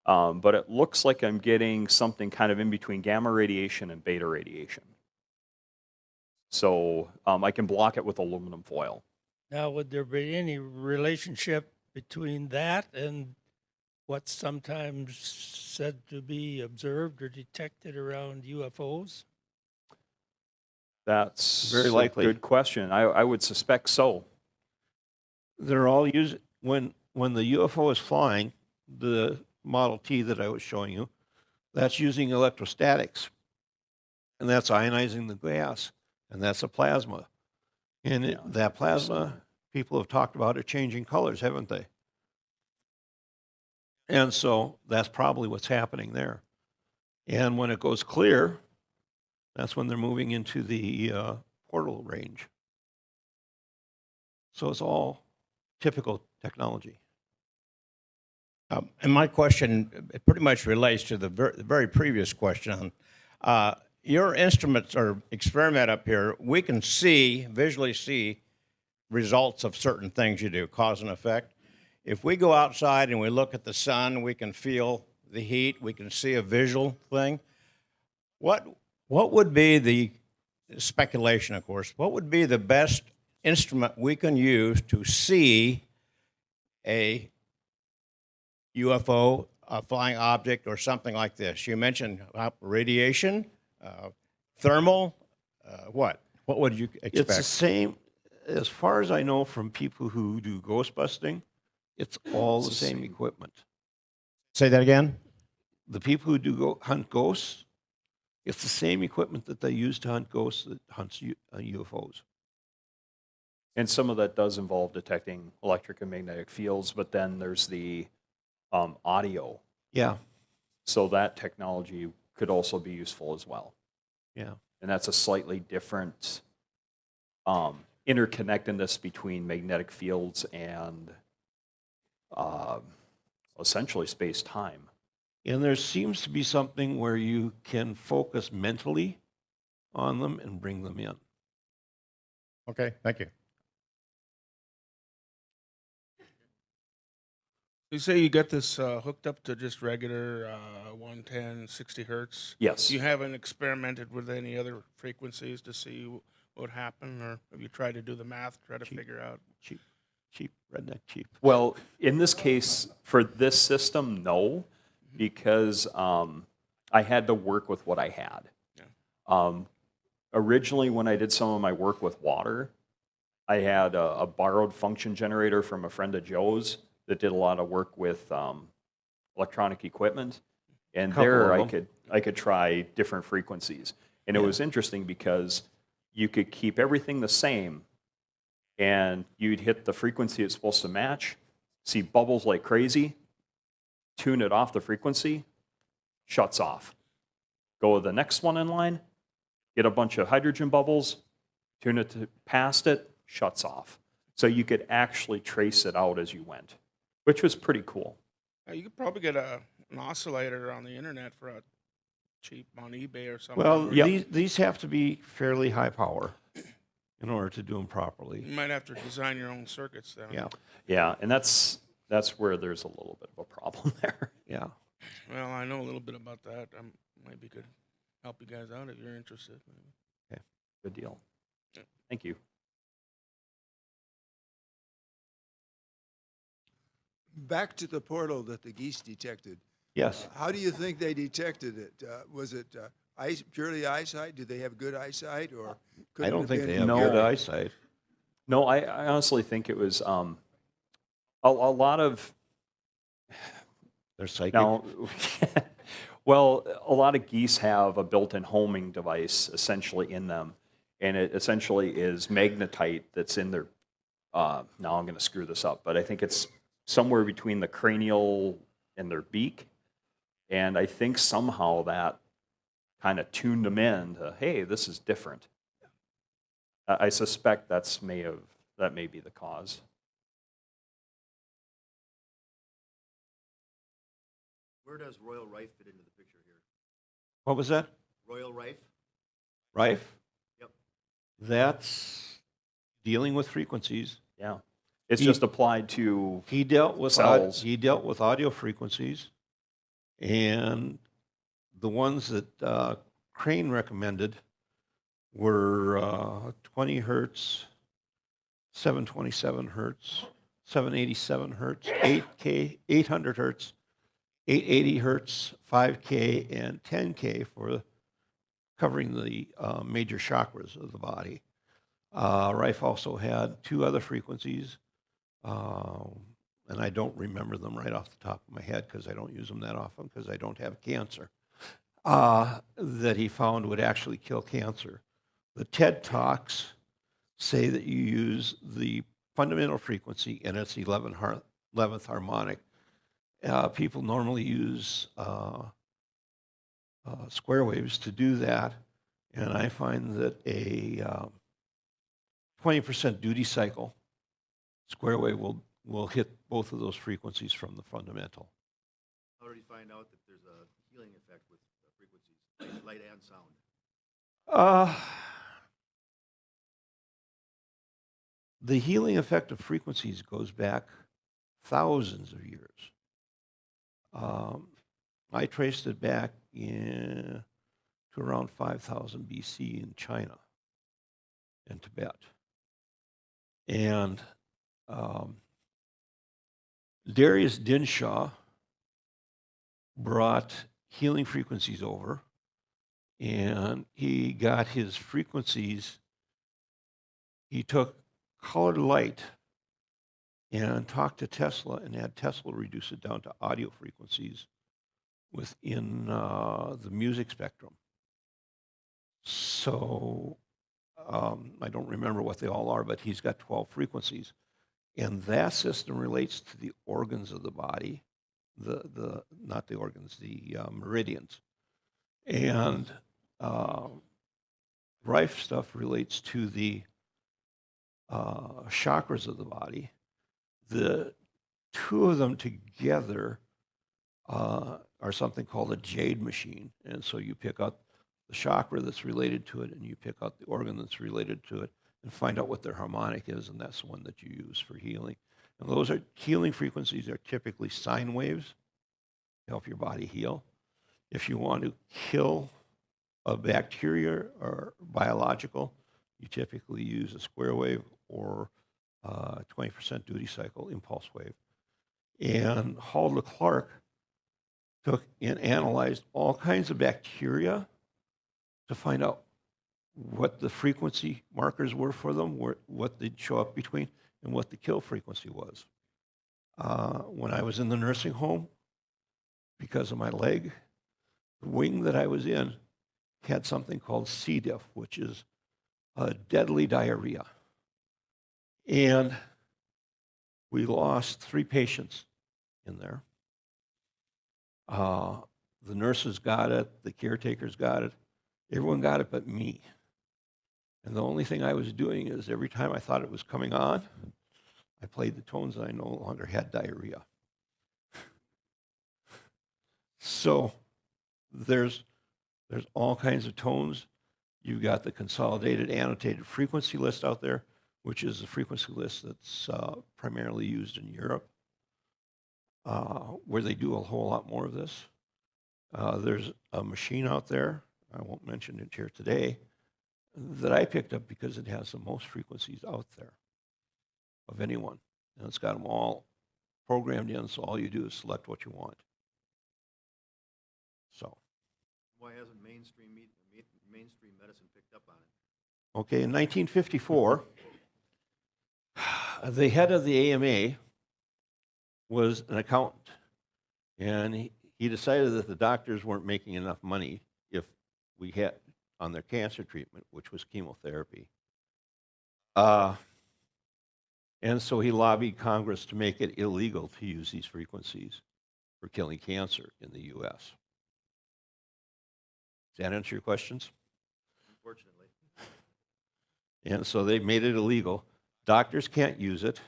[SPEAKER 3] But it looks like I'm getting something kind of in between gamma radiation and beta radiation. So I can block it with aluminum foil.
[SPEAKER 8] Now, would there be any relationship between that and what's sometimes said to be observed or detected around UFOs?
[SPEAKER 3] That's
[SPEAKER 2] Very
[SPEAKER 3] a
[SPEAKER 2] likely.
[SPEAKER 3] good question. I would suspect so.
[SPEAKER 2] They're all using, when the UFO is flying, the Model T that I was showing you, that's using electrostatics. And that's ionizing the gas. And that's a plasma. And
[SPEAKER 3] Yeah,
[SPEAKER 2] that plasma, people have talked about it changing colors, haven't they? And so that's probably what's happening there. And when it goes clear, that's when they're moving into the portal range. So it's all typical technology.
[SPEAKER 9] And my question, it pretty much relates to the very previous question. Your instruments or experiment up here, we can visually see results of certain things you do, cause and effect. If we go outside and we look at the sun, we can feel the heat, we can see a visual thing. What would be the speculation, of course, what would be the best instrument we can use to see a UFO, a flying object, or something like this? You mentioned radiation, thermal, what? What would you expect?
[SPEAKER 2] It's the same, as far as I know from people who do ghost busting, it's all the same equipment.
[SPEAKER 9] Say that again?
[SPEAKER 2] The people who do hunt ghosts, it's the same equipment that they use to hunt ghosts that hunts UFOs.
[SPEAKER 3] And some of that does involve detecting electric and magnetic fields, but then there's the audio.
[SPEAKER 2] Yeah,
[SPEAKER 3] So that technology could also be useful as well.
[SPEAKER 2] yeah.
[SPEAKER 3] And that's a slightly different interconnectedness between magnetic fields and essentially space-time.
[SPEAKER 2] And there seems to be something where you can focus mentally on them and bring them in.
[SPEAKER 9] Okay, thank you.
[SPEAKER 10] You say you got this hooked up to just regular 110, 60 hertz.
[SPEAKER 3] Yes.
[SPEAKER 10] You haven't experimented with any other frequencies to see what would happen, or have you tried to do the math, try to figure out?
[SPEAKER 2] Cheap, redneck cheap.
[SPEAKER 3] Well, in this case, for this system, no, because I had to work with what I had.
[SPEAKER 10] Yeah.
[SPEAKER 3] Originally, when I did some of my work with water, I had a borrowed function generator from a friend of Joe's that did a lot of work with electronic equipment, and
[SPEAKER 2] Couple
[SPEAKER 3] there
[SPEAKER 2] of them.
[SPEAKER 3] I could try different frequencies, and it was interesting because you could keep everything the same, and you'd hit the frequency it's supposed to match, see bubbles like crazy, tune it off the frequency, shuts off. Go to the next one in line, get a bunch of hydrogen bubbles, tune it past it, shuts off. So you could actually trace it out as you went, which was pretty cool.
[SPEAKER 10] You could probably get an oscillator on the internet for a cheap on eBay or something.
[SPEAKER 2] Well,
[SPEAKER 3] Yep.
[SPEAKER 2] these have to be fairly high power in order to do them properly.
[SPEAKER 10] You might have to design your own circuits then.
[SPEAKER 2] Yeah,
[SPEAKER 3] Yeah, and that's where there's a little bit of a problem there.
[SPEAKER 2] yeah.
[SPEAKER 10] Well, I know a little bit about that. I maybe could help you guys out if you're interested.
[SPEAKER 3] Good deal.
[SPEAKER 10] Yeah.
[SPEAKER 3] Thank you.
[SPEAKER 4] Back to the portal that the geese detected.
[SPEAKER 2] Yes.
[SPEAKER 4] How do you think they detected it? Was it purely eyesight? Did they have good eyesight, or could
[SPEAKER 2] I
[SPEAKER 4] it
[SPEAKER 2] don't
[SPEAKER 4] have
[SPEAKER 2] think
[SPEAKER 4] been
[SPEAKER 2] they have
[SPEAKER 3] No.
[SPEAKER 2] good eyesight.
[SPEAKER 3] No, I honestly think it was a lot of
[SPEAKER 2] They're psychic.
[SPEAKER 3] now. Well, a lot of geese have a built-in homing device essentially in them, and it essentially is magnetite that's in their. Now I'm going to screw this up, but I think it's somewhere between the cranial and their beak, and I think somehow that kind of tuned them in to, hey, this is different. I suspect that may be the cause.
[SPEAKER 11] Where does Royal Rife fit into the picture here?
[SPEAKER 2] What was that?
[SPEAKER 11] Royal Rife?
[SPEAKER 2] Rife?
[SPEAKER 11] Yep.
[SPEAKER 2] That's dealing with frequencies.
[SPEAKER 3] Yeah, it's
[SPEAKER 2] He-
[SPEAKER 3] just applied to
[SPEAKER 2] He dealt with
[SPEAKER 3] cells.
[SPEAKER 2] he dealt with audio frequencies, and the ones that Crane recommended were 20 hertz, 727 hertz, 787 hertz, 8K, 800 hertz, 880 hertz, 5K, and 10K for covering the major chakras of the body. Rife also had 2 other frequencies, and I don't remember them right off the top of my head because I don't use them that often because I don't have cancer, that he found would actually kill cancer. The TED Talks say that you use the fundamental frequency and its 11th harmonic. People normally use square waves to do that, and I find that a 20% duty cycle square wave will hit both of those frequencies from the fundamental.
[SPEAKER 11] How did he find out that there's a healing effect with frequencies, light and sound?
[SPEAKER 2] The healing effect of frequencies goes back thousands of years. I traced it back to around 5000 BC in China and Tibet. And Darius Dinshaw brought healing frequencies over, and he got his frequencies. He took colored light and talked to Tesla and had Tesla reduce it down to audio frequencies within the music spectrum. So I don't remember what they all are, but he's got 12 frequencies. And that system relates to the organs of the body, not the organs, the meridians. And Rife stuff relates to the chakras of the body. The 2 of them together are something called a jade machine. And so you pick out the chakra that's related to it, and you pick out the organ that's related to it, and find out what their harmonic is, and that's the one that you use for healing. And those are healing frequencies are typically sine waves to help your body heal. If you want to kill a bacteria or biological, you typically use a square wave or 20% duty cycle impulse wave. And Halda Clark took and analyzed all kinds of bacteria to find out what the frequency markers were for them, what they'd show up between, and what the kill frequency was. When I was in the nursing home, because of my leg, the wing that I was in had something called C. diff, which is a deadly diarrhea. And we lost 3 patients in there. The nurses got it, the caretakers got it, everyone got it but me. And the only thing I was doing is every time I thought it was coming on, I played the tones and I no longer had diarrhea. So there's all kinds of tones. You've got the consolidated annotated frequency list out there, which is a frequency list that's primarily used in Europe, where they do a whole lot more of this. There's a machine out there, I won't mention it here today, that I picked up because it has the most frequencies out there of anyone. And it's got them all programmed in, so all you do is select what you want. So.
[SPEAKER 11] Why hasn't mainstream medicine picked up on it?
[SPEAKER 2] Okay, in 1954, the head of the AMA was an accountant, and he decided that the doctors weren't making enough money if we had on their cancer treatment, which was chemotherapy. And so he lobbied Congress to make it illegal to use these frequencies for killing cancer in the U.S. Does that answer your questions?
[SPEAKER 11] Unfortunately.
[SPEAKER 2] And so they made it illegal. Doctors can't use it.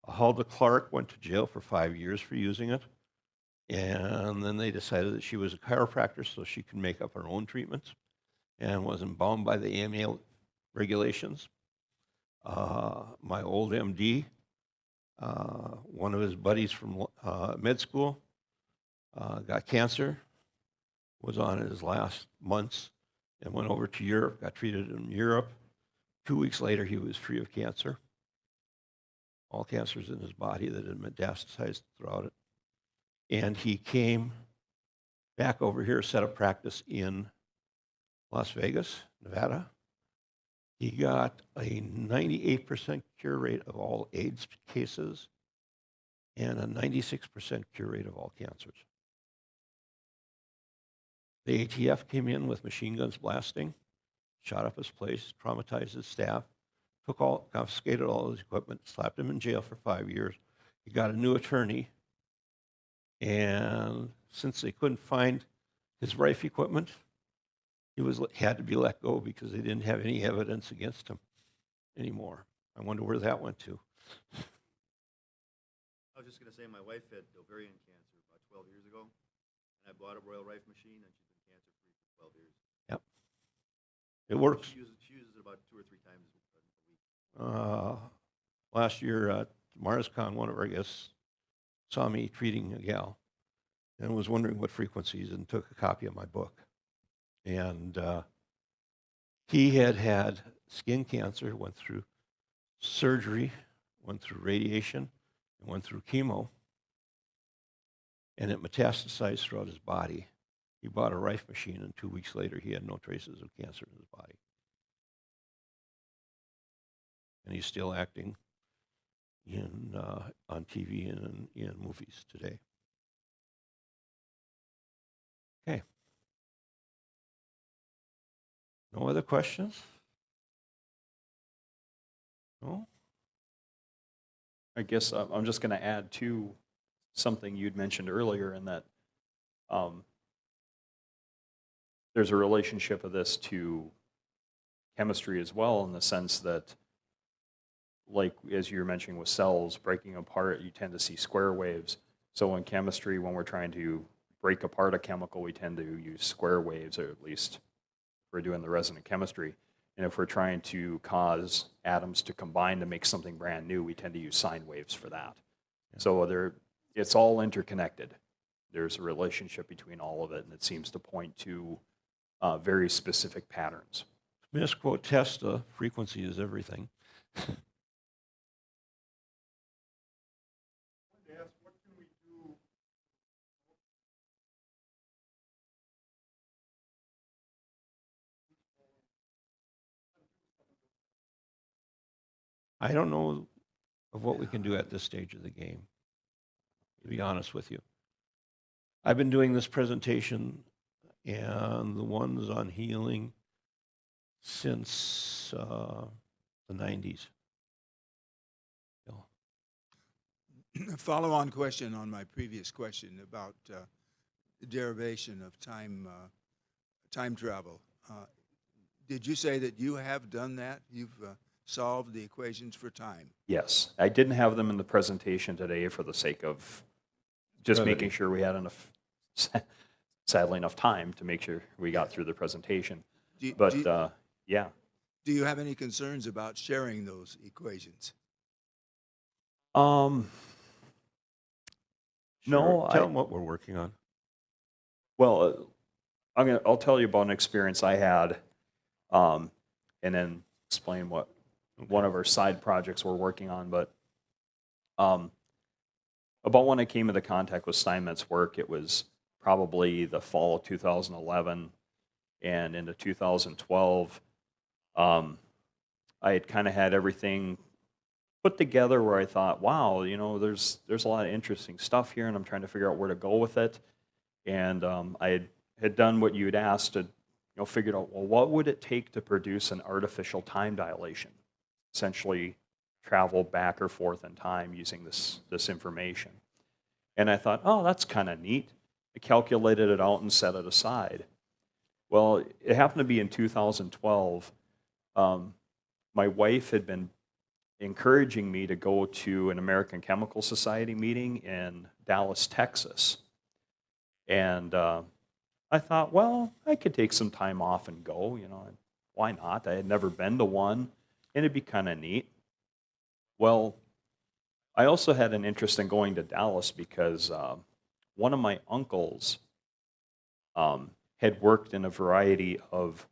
[SPEAKER 2] Halda Clark went to jail for 5 years for using it. And then they decided that she was a chiropractor so she could make up her own treatments and wasn't bound by the AMA regulations. My old MD, one of his buddies from med school, got cancer, was on his last months, and went over to Europe, got treated in Europe. 2 weeks later, he was free of cancer. all cancers in his body that had metastasized throughout it. And he came back over here, set up practice in Las Vegas, Nevada. He got a 98% cure rate of all AIDS cases and a 96% cure rate of all cancers. The ATF came in with machine guns blasting, shot up his place, traumatized his staff, confiscated all his equipment, slapped him in jail for 5 years. He got a new attorney, and since they couldn't find his rife equipment, he had to be let go because they didn't have any evidence against him anymore. I wonder where that went to.
[SPEAKER 11] I was just going to say my wife had ovarian cancer about 12 years ago, and I bought a Royal Rife machine, and she's been cancer-free for 12 years.
[SPEAKER 2] Yep. It works.
[SPEAKER 11] She uses it about 2 or 3 times a week.
[SPEAKER 2] Last year at MarsCon, one of our guests saw me treating a gal and was wondering what frequencies and took a copy of my book. And he had skin cancer, went through surgery, went through radiation, and went through chemo, and it metastasized throughout his body. He bought a Rife machine, and 2 weeks later, he had no traces of cancer in his body. And he's still acting on TV and in movies today. Okay. No other questions? No?
[SPEAKER 3] I guess I'm just going to add to something you'd mentioned earlier in that there's a relationship of this to chemistry as well, in the sense that, like as you were mentioning with cells breaking apart, you tend to see square waves. So in chemistry, when we're trying to break apart a chemical, we tend to use square waves, or at least we're doing the resonant chemistry. And if we're trying to cause atoms to combine to make something brand new, we tend to use sine waves for that. Yeah. So it's all interconnected. There's a relationship between all of it, and it seems to point to very specific patterns.
[SPEAKER 2] Misquote Tesla, frequency is everything. I don't know of what we can do at this stage of the game, to be honest with you. I've been doing this presentation and the ones on healing since the 90s.
[SPEAKER 4] A follow-on question on my previous question about the derivation of time travel. Did you say that you have done that? You've solved the equations for time?
[SPEAKER 3] Yes. I didn't have them in the presentation today for the sake of just making sure we had enough, sadly, enough time to make sure we got through the presentation. Yeah.
[SPEAKER 4] Do you have any concerns about sharing those equations?
[SPEAKER 2] Sure.
[SPEAKER 3] No.
[SPEAKER 2] Tell them what we're working on.
[SPEAKER 3] Well, I'll tell you about an experience I had, and then explain what one of our side projects we're working on. But about when I came into contact with Steinmetz's work, it was probably the fall of 2011 and into 2012. I had kind of had everything put together where I thought, wow, there's a lot of interesting stuff here, and I'm trying to figure out where to go with it. And I had done what you had asked to, figured out, well, what would it take to produce an artificial time dilation? Essentially, travel back or forth in time using this information. And I thought, oh, that's kind of neat. I calculated it out and set it aside. Well, it happened to be in 2012. My wife had been encouraging me to go to an American Chemical Society meeting in Dallas, Texas. And I thought, well, I could take some time off and go, why not? I had never been to one, and it'd be kind of neat. Well, I also had an interest in going to Dallas because one of my uncles had worked in a variety of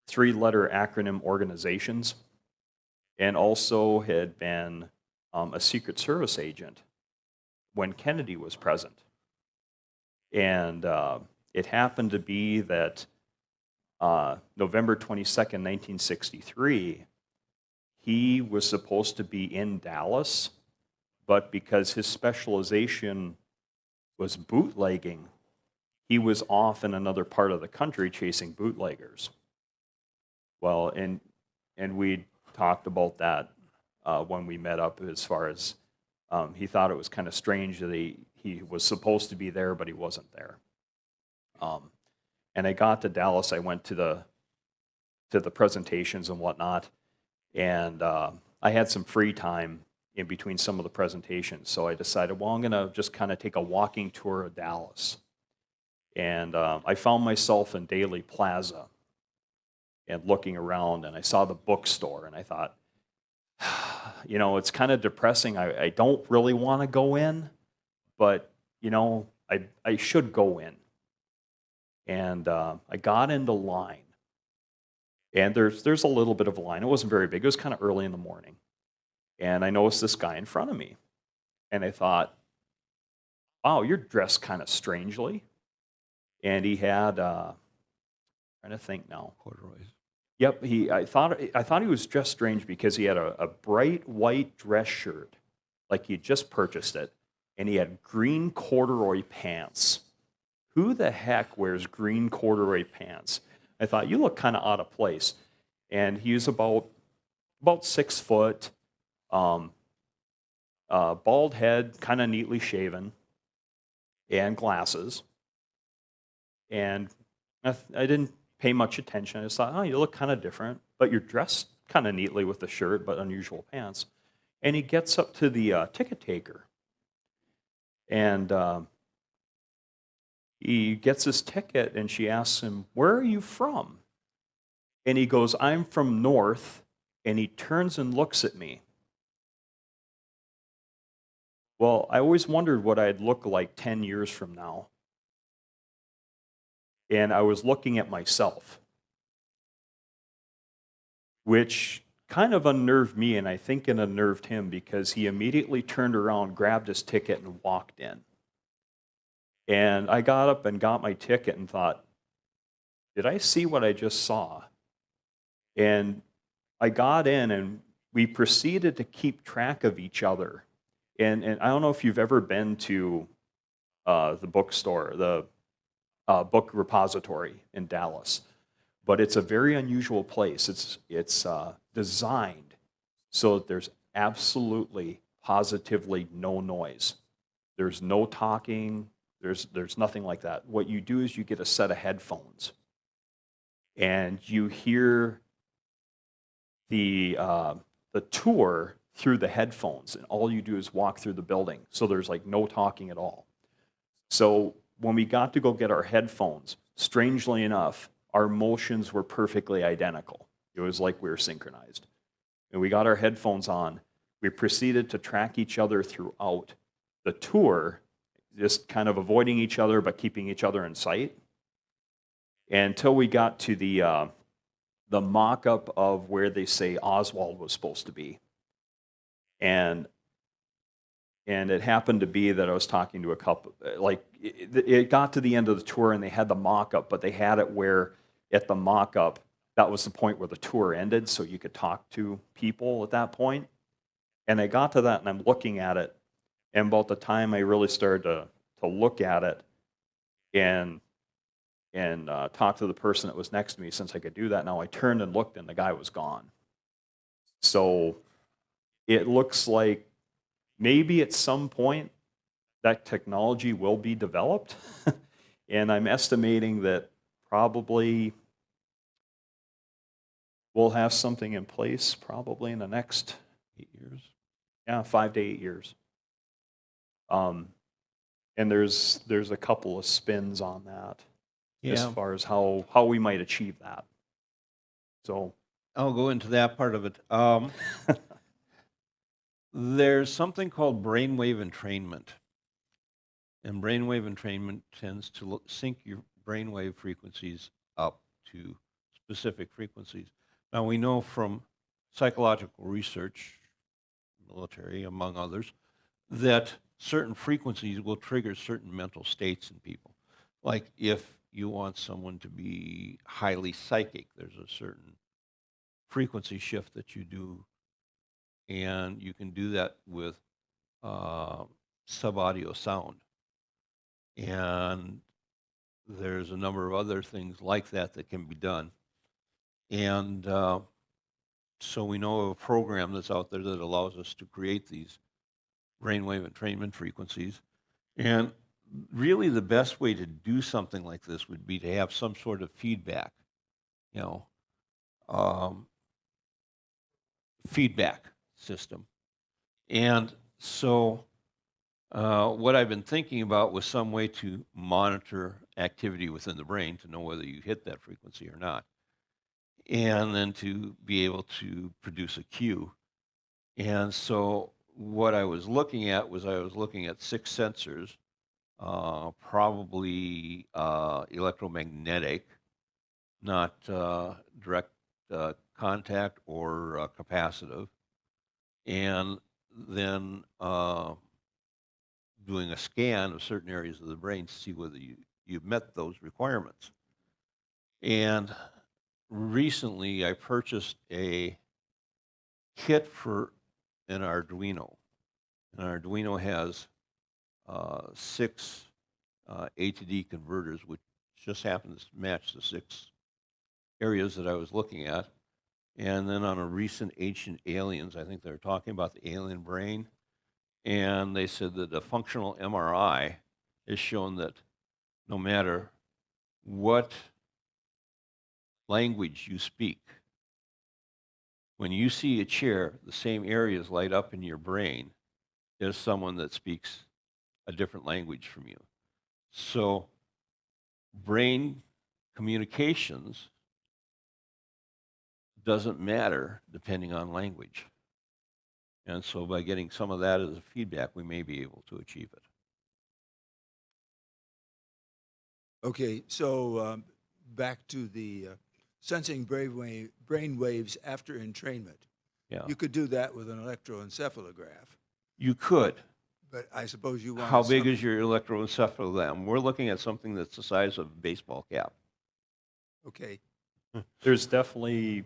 [SPEAKER 3] 3-letter acronym organizations. and also had been a Secret Service agent when Kennedy was present. And it happened to be that November 22nd, 1963, he was supposed to be in Dallas, but because his specialization was bootlegging, he was off in another part of the country chasing bootleggers. Well, and we talked about that when we met up, as far as he thought it was kind of strange that he was supposed to be there, but he wasn't there. And I got to Dallas. I went to the presentations and whatnot, and I had some free time in between some of the presentations. So I decided, well, I'm going to just kind of take a walking tour of Dallas. And I found myself in Daly Plaza and looking around, and I saw the bookstore, and I thought, you know, it's kind of depressing. I don't really want to go in, but, you know, I should go in. And I got into line. And there's a little bit of a line. It wasn't very big. It was kind of early in the morning. And I noticed this guy in front of me. And I thought, wow, you're dressed kind of strangely. And he had, trying to think now.
[SPEAKER 2] Corduroys.
[SPEAKER 3] Yep, I thought he was dressed strange because he had a bright white dress shirt, like he had just purchased it, and he had green corduroy pants. Who the heck wears green corduroy pants? I thought, you look kind of out of place. And he was about 6 foot, bald head, kind of neatly shaven, and glasses. And I didn't pay much attention. I just thought, oh, you look kind of different, but you're dressed kind of neatly with the shirt, but unusual pants. And he gets up to the ticket taker, and he gets his ticket, and she asks him, where are you from? And he goes, I'm from North, and he turns and looks at me. Well, I always wondered what I'd look like 10 years from now. And I was looking at myself, which kind of unnerved me, and I think it unnerved him, because he immediately turned around, grabbed his ticket, and walked in. And I got up and got my ticket and thought, did I see what I just saw? And I got in, and we proceeded to keep track of each other. And I don't know if you've ever been to the bookstore, the book repository in Dallas, but it's a very unusual place. It's designed so that there's absolutely, positively no noise. There's no talking. There's nothing like that. What you do is you get a set of headphones, and you hear the tour through the headphones, and all you do is walk through the building. So there's like no talking at all. So when we got to go get our headphones, strangely enough, our motions were perfectly identical. It was like we were synchronized. And we got our headphones on. We proceeded to track each other throughout the tour, just kind of avoiding each other but keeping each other in sight, until we got to the mock-up of where they say Oswald was supposed to be. And it happened to be that I was talking to a couple, like, it got to the end of the tour and they had the mock-up, but they had it where at the mock-up, that was the point where the tour ended, so you could talk to people at that point. And I got to that, and I'm looking at it, and about the time I really started to look at it and talk to the person that was next to me, since I could do that now, I turned and looked, and the guy was gone. So it looks like maybe at some point that technology will be developed. And I'm estimating that probably we'll have something in place probably in the next
[SPEAKER 2] 8 years.
[SPEAKER 3] Yeah, 5 to 8 years. And there's a couple of spins on that as far as how we might achieve that. So
[SPEAKER 2] I'll go into that part of it. There's something called brainwave entrainment. And brainwave entrainment tends to sync your brainwave frequencies up to specific frequencies. Now, we know from psychological research, military among others, that certain frequencies will trigger certain mental states in people. Like if you want someone to be highly psychic, there's a certain frequency shift that you do, and you can do that with sub-audio sound. And there's a number of other things like that that can be done. And so we know of a program that's out there that allows us to create these brainwave entrainment frequencies. And really the best way to do something like this would be to have some sort of feedback, you know, feedback system. And so what I've been thinking about was some way to monitor activity within the brain to know whether you hit that frequency or not. And then to be able to produce a cue. And so what I was looking at was I was looking at 6 sensors, probably electromagnetic, not direct contact or capacitive, and then doing a scan of certain areas of the brain to see whether you met those requirements. And recently I purchased a kit for an Arduino. An Arduino has 6 A to D converters, which just happens to match the 6 areas that I was looking at. And then on a recent Ancient Aliens, I think they were talking about the alien brain, and they said that a functional MRI has shown that no matter what language you speak, when you see a chair, the same areas light up in your brain as someone that speaks a different language from you. So brain communications doesn't matter depending on language. And so by getting some of that as a feedback, we may be able to achieve it.
[SPEAKER 4] Okay, so back to the sensing brain waves after entrainment.
[SPEAKER 2] Yeah.
[SPEAKER 4] You could do that with an electroencephalograph,
[SPEAKER 2] You could.
[SPEAKER 4] but I suppose you want
[SPEAKER 2] How big is your electroencephalogram? We're looking at something that's the size of a baseball cap.
[SPEAKER 4] Okay,
[SPEAKER 3] There's definitely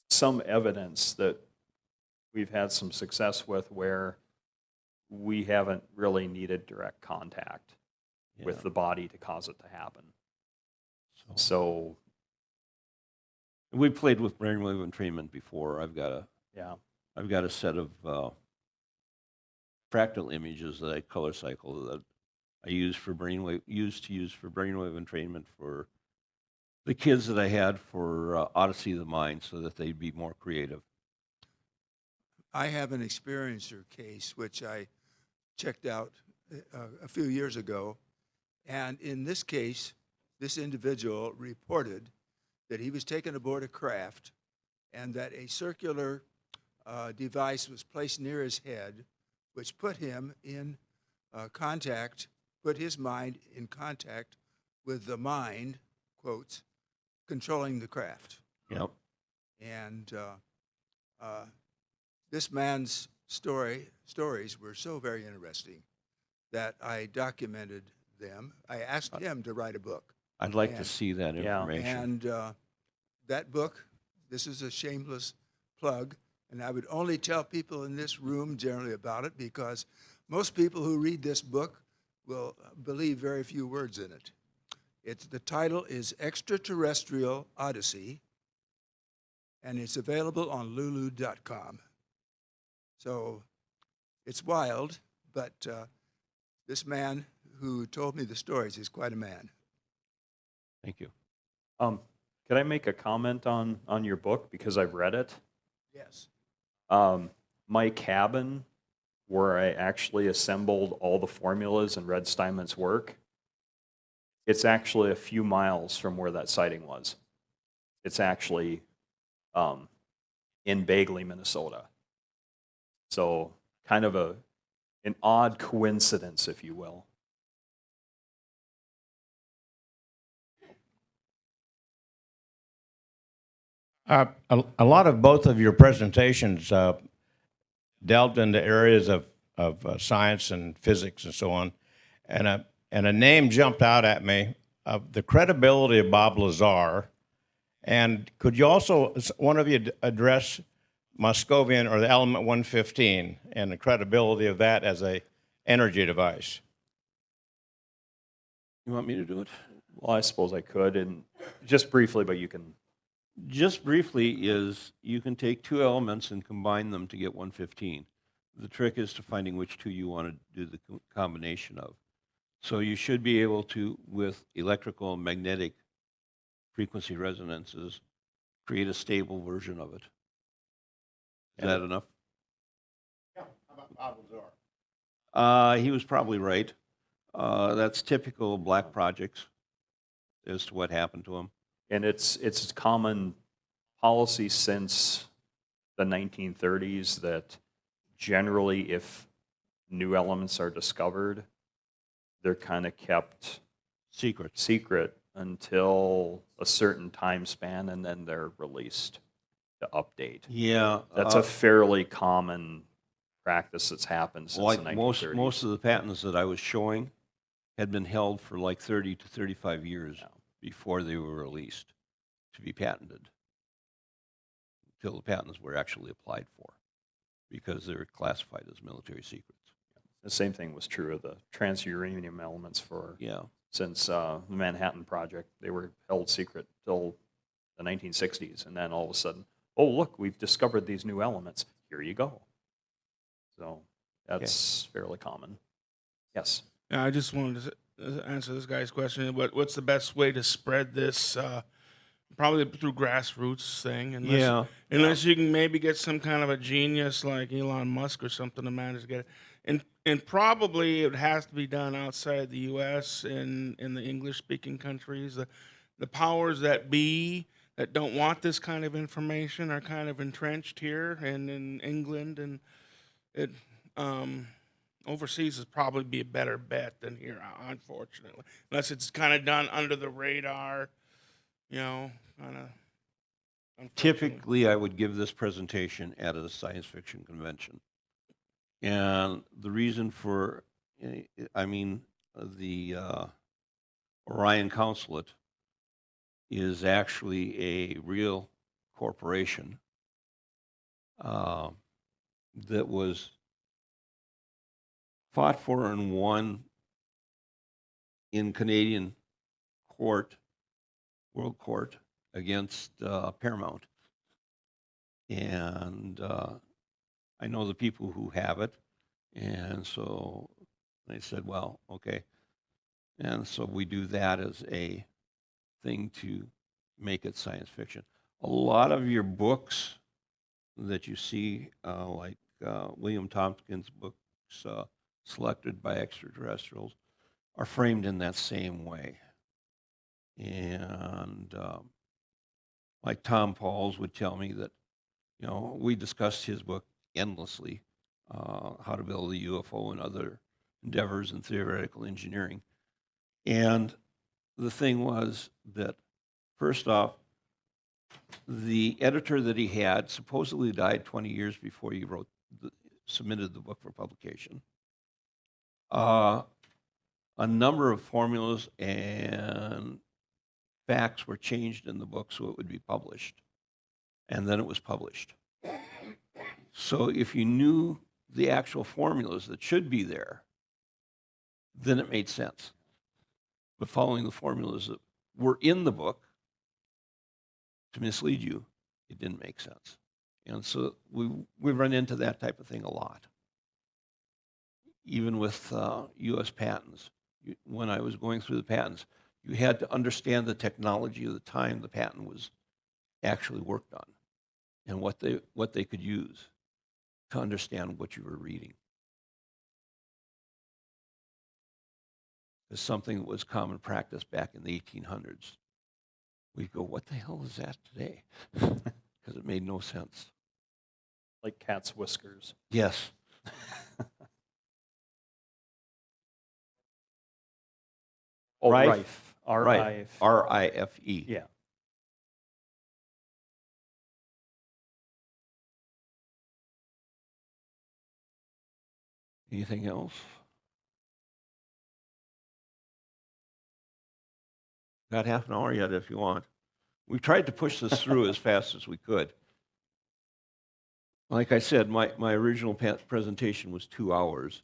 [SPEAKER 3] some evidence that we've had some success with where we haven't really needed direct contact with the body to cause it to happen. So
[SPEAKER 2] we played with brainwave entrainment before. I've got a set of fractal images that I color cycle that I use for brainwave entrainment for the kids that I had for Odyssey of the Mind, so that they'd be more creative.
[SPEAKER 4] I have an experiencer case which I checked out a few years ago, and in this case, this individual reported that he was taken aboard a craft and that a circular device was placed near his head, which put him in contact, put his mind in contact with the mind, quotes, controlling the craft.
[SPEAKER 2] Yep.
[SPEAKER 4] And this man's stories were so very interesting that I documented them. I asked him to write a book.
[SPEAKER 2] I'd like to see that information.
[SPEAKER 4] And that book, this is a shameless plug, and I would only tell people in this room generally about it because most people who read this book will believe very few words in it. The title is Extraterrestrial Odyssey, and it's available on lulu.com. So it's wild, but this man who told me the stories is quite a man.
[SPEAKER 2] Thank you.
[SPEAKER 3] could I make a comment on your book because I've read it?
[SPEAKER 4] Yes.
[SPEAKER 3] My cabin, where I actually assembled all the formulas and read Steinmetz's work, it's actually a few miles from where that sighting was. It's actually in Bagley, Minnesota. So kind of an odd coincidence, if you will.
[SPEAKER 9] A lot of both of your presentations delved into areas of science and physics and so on, and a name jumped out at me of the credibility of Bob Lazar. And could you also, one of you, address Moscovian or the element 115 and the credibility of that as a energy device?
[SPEAKER 2] You want me to do it?
[SPEAKER 3] Well, I suppose I could, and just briefly, but you can.
[SPEAKER 2] Just briefly is you can take two elements and combine them to get 115. The trick is to finding which two you want to do the combination of. So you should be able to, with electrical and magnetic frequency resonances, create a stable version of it. Is that enough?
[SPEAKER 9] Yeah. How about Bob Lazar?
[SPEAKER 2] He was probably right. That's typical of black projects as to what happened to him.
[SPEAKER 3] And it's common policy since the 1930s that generally if new elements are discovered, they're kind of kept secret until a certain time span, and then they're released to update.
[SPEAKER 2] Yeah.
[SPEAKER 3] That's a fairly common practice that's happened since the 1930s.
[SPEAKER 2] Most of the patents that I was showing had been held for like 30 to 35 years before they were released to be patented, until the patents were actually applied for, because they were classified as military secrets.
[SPEAKER 3] The same thing was true of the transuranium elements since the Manhattan Project. They were held secret till the 1960s, and then all of a sudden, oh, look, we've discovered these new elements. Here you go. So that's fairly common. Yes?
[SPEAKER 10] Yeah, I just wanted to answer this guy's question. What's the best way to spread this? Probably through grassroots thing. Unless you can maybe get some kind of a genius like Elon Musk or something to manage to get it. And probably it has to be done outside the U.S. in the English-speaking countries. The powers that be that don't want this kind of information are kind of entrenched here and in England, and it overseas would probably be a better bet than here, unfortunately, unless it's kind of done under the radar, kind of.
[SPEAKER 2] Typically, I would give this presentation at a science fiction convention. And the reason for, the Orion Consulate is actually a real corporation that was fought for and won in Canadian court, world court, against Paramount. And I know the people who have it, and so they said, well, okay. And so we do that as a thing to make it science fiction. A lot of your books that you see, like William Tompkins' books, Selected by Extraterrestrials, are framed in that same way. And like Tom Pauls would tell me that, we discussed his book endlessly, How to Build a UFO and Other Endeavors in Theoretical Engineering. And the thing was that, first off, the editor that he had supposedly died 20 years before he submitted the book for publication. A number of formulas and facts were changed in the book so it would be published. And then it was published. So if you knew the actual formulas that should be there, then it made sense. But following the formulas that were in the book to mislead you, it didn't make sense. And so we run into that type of thing a lot. Even with U.S. patents, when I was going through the patents, you had to understand the technology of the time the patent was actually worked on and what they could use to understand what you were reading. It's something that was common practice back in the 1800s. We'd go, what the hell is that today? Because it made no sense.
[SPEAKER 3] Like cat's whiskers.
[SPEAKER 2] Yes.
[SPEAKER 3] Oh,
[SPEAKER 2] Rife.
[SPEAKER 3] Rife. R-I-F-E.
[SPEAKER 2] R-I-F-E.
[SPEAKER 3] Yeah.
[SPEAKER 2] Anything else? Got half an hour yet if you want. We tried to push this through as fast as we could. Like I said, my original presentation was 2 hours,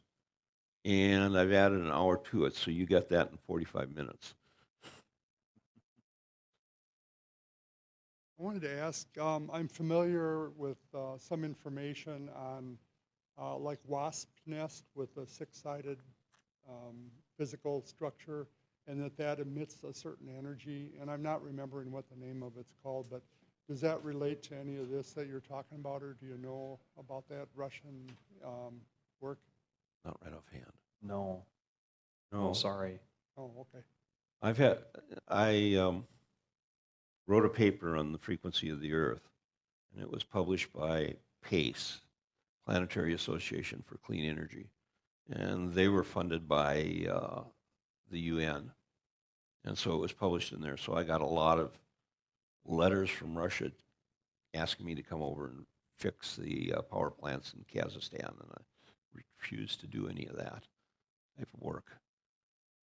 [SPEAKER 2] and I've added an hour to it, so you got that in 45 minutes.
[SPEAKER 7] I wanted to ask, I'm familiar with some information on like wasp nest with a six-sided physical structure, and that emits a certain energy, and I'm not remembering what the name of it's called, but does that relate to any of this that you're talking about, or do you know about that Russian work?
[SPEAKER 2] Not right offhand.
[SPEAKER 3] No.
[SPEAKER 2] No.
[SPEAKER 3] Oh, sorry.
[SPEAKER 7] Oh, okay.
[SPEAKER 2] I wrote a paper on the frequency of the Earth, and it was published by PACE, Planetary Association for Clean Energy, and they were funded by the UN, and so it was published in there. So I got a lot of letters from Russia asking me to come over and fix the power plants in Kazakhstan, and I refused to do any of that type of work.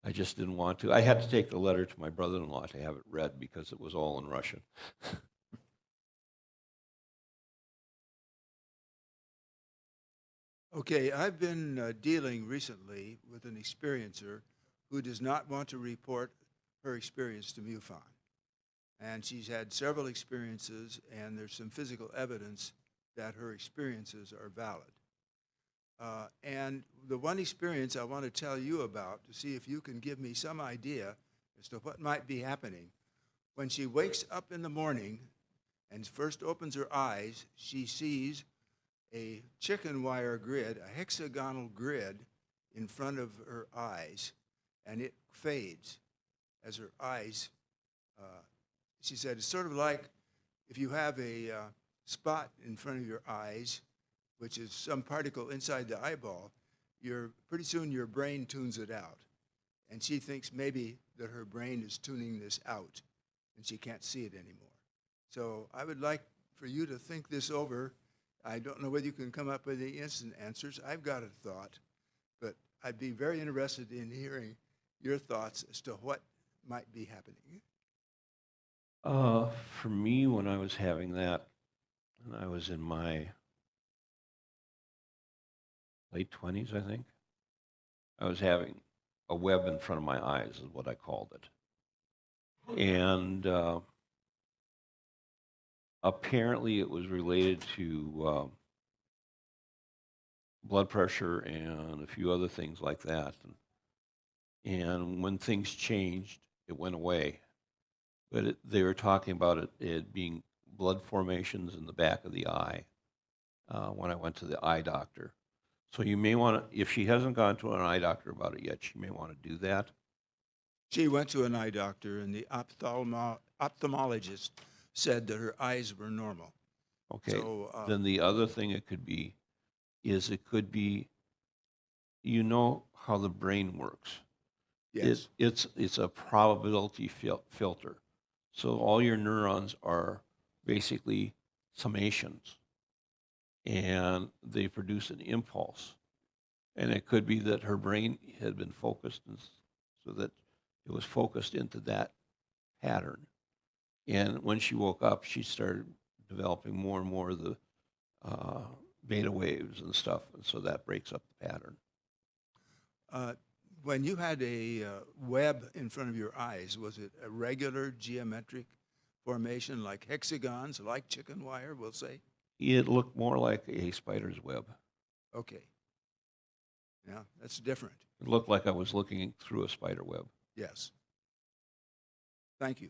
[SPEAKER 2] I just didn't want to. I had to take the letter to my brother-in-law to have it read because it was all in Russian.
[SPEAKER 4] Okay, I've been dealing recently with an experiencer who does not want to report her experience to MUFON. And she's had several experiences, and there's some physical evidence that her experiences are valid. And the one experience I want to tell you about to see if you can give me some idea as to what might be happening. When she wakes up in the morning and first opens her eyes, she sees a chicken wire grid, a hexagonal grid in front of her eyes, and it fades as her eyes, she said, it's sort of like if you have a spot in front of your eyes, which is some particle inside the eyeball, pretty soon your brain tunes it out. And she thinks maybe that her brain is tuning this out, and she can't see it anymore. So I would like for you to think this over. I don't know whether you can come up with the instant answers. I've got a thought, but I'd be very interested in hearing your thoughts as to what might be happening.
[SPEAKER 2] For me, when I was having that, and I was in my late 20s, I think, I was having a web in front of my eyes, is what I called it. And apparently it was related to blood pressure and a few other things like that. And when things changed, it went away. But they were talking about it being blood formations in the back of the eye when I went to the eye doctor. So you may want to, if she hasn't gone to an eye doctor about it yet, she may want to do that.
[SPEAKER 4] She went to an eye doctor, and the ophthalmologist said that her eyes were normal.
[SPEAKER 2] Okay.
[SPEAKER 4] So,
[SPEAKER 2] then the other thing it could be is it could be, you know how the brain works.
[SPEAKER 4] yes.
[SPEAKER 2] It's a probability filter. So all your neurons are basically summations, and they produce an impulse. And it could be that her brain had been focused, so that it was focused into that pattern. And when she woke up, she started developing more and more of the beta waves and stuff, and so that breaks up the pattern.
[SPEAKER 4] When you had a web in front of your eyes, was it a regular geometric formation like hexagons, like chicken wire, we'll say?
[SPEAKER 2] It looked more like a spider's web.
[SPEAKER 4] Okay. Yeah, that's different.
[SPEAKER 2] It looked like I was looking through a spider web.
[SPEAKER 4] Yes. Thank you.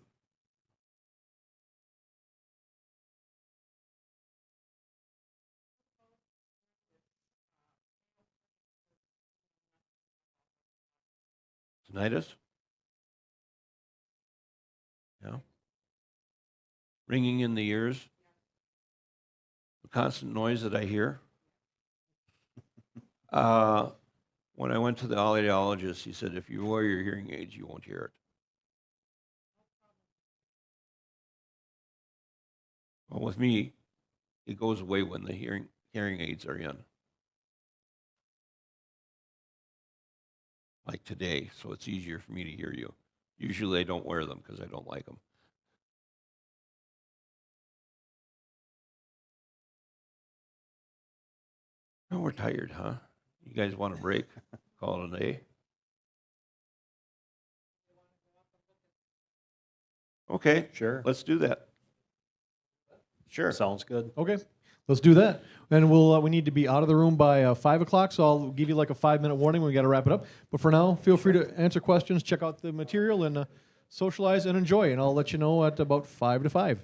[SPEAKER 2] Tinnitus? Yeah. Ringing in the ears? The constant noise that I hear? When I went to the audiologist, he said, if you wear your hearing aids, you won't hear it. Well, with me, it goes away when the hearing aids are in. like today, so it's easier for me to hear you. Usually I don't wear them because I don't like them. Oh, we're tired, huh? You guys want a break? Call it a day? Okay,
[SPEAKER 3] Sure.
[SPEAKER 2] let's do that. Sure.
[SPEAKER 3] Sounds good.
[SPEAKER 1] Okay, let's do that. And we need to be out of the room by 5 o'clock, so I'll give you like a 5-minute warning. We got to wrap it up. But for now, feel free to answer questions, check out the material, and socialize and enjoy. And I'll let you know at about 5 to 5.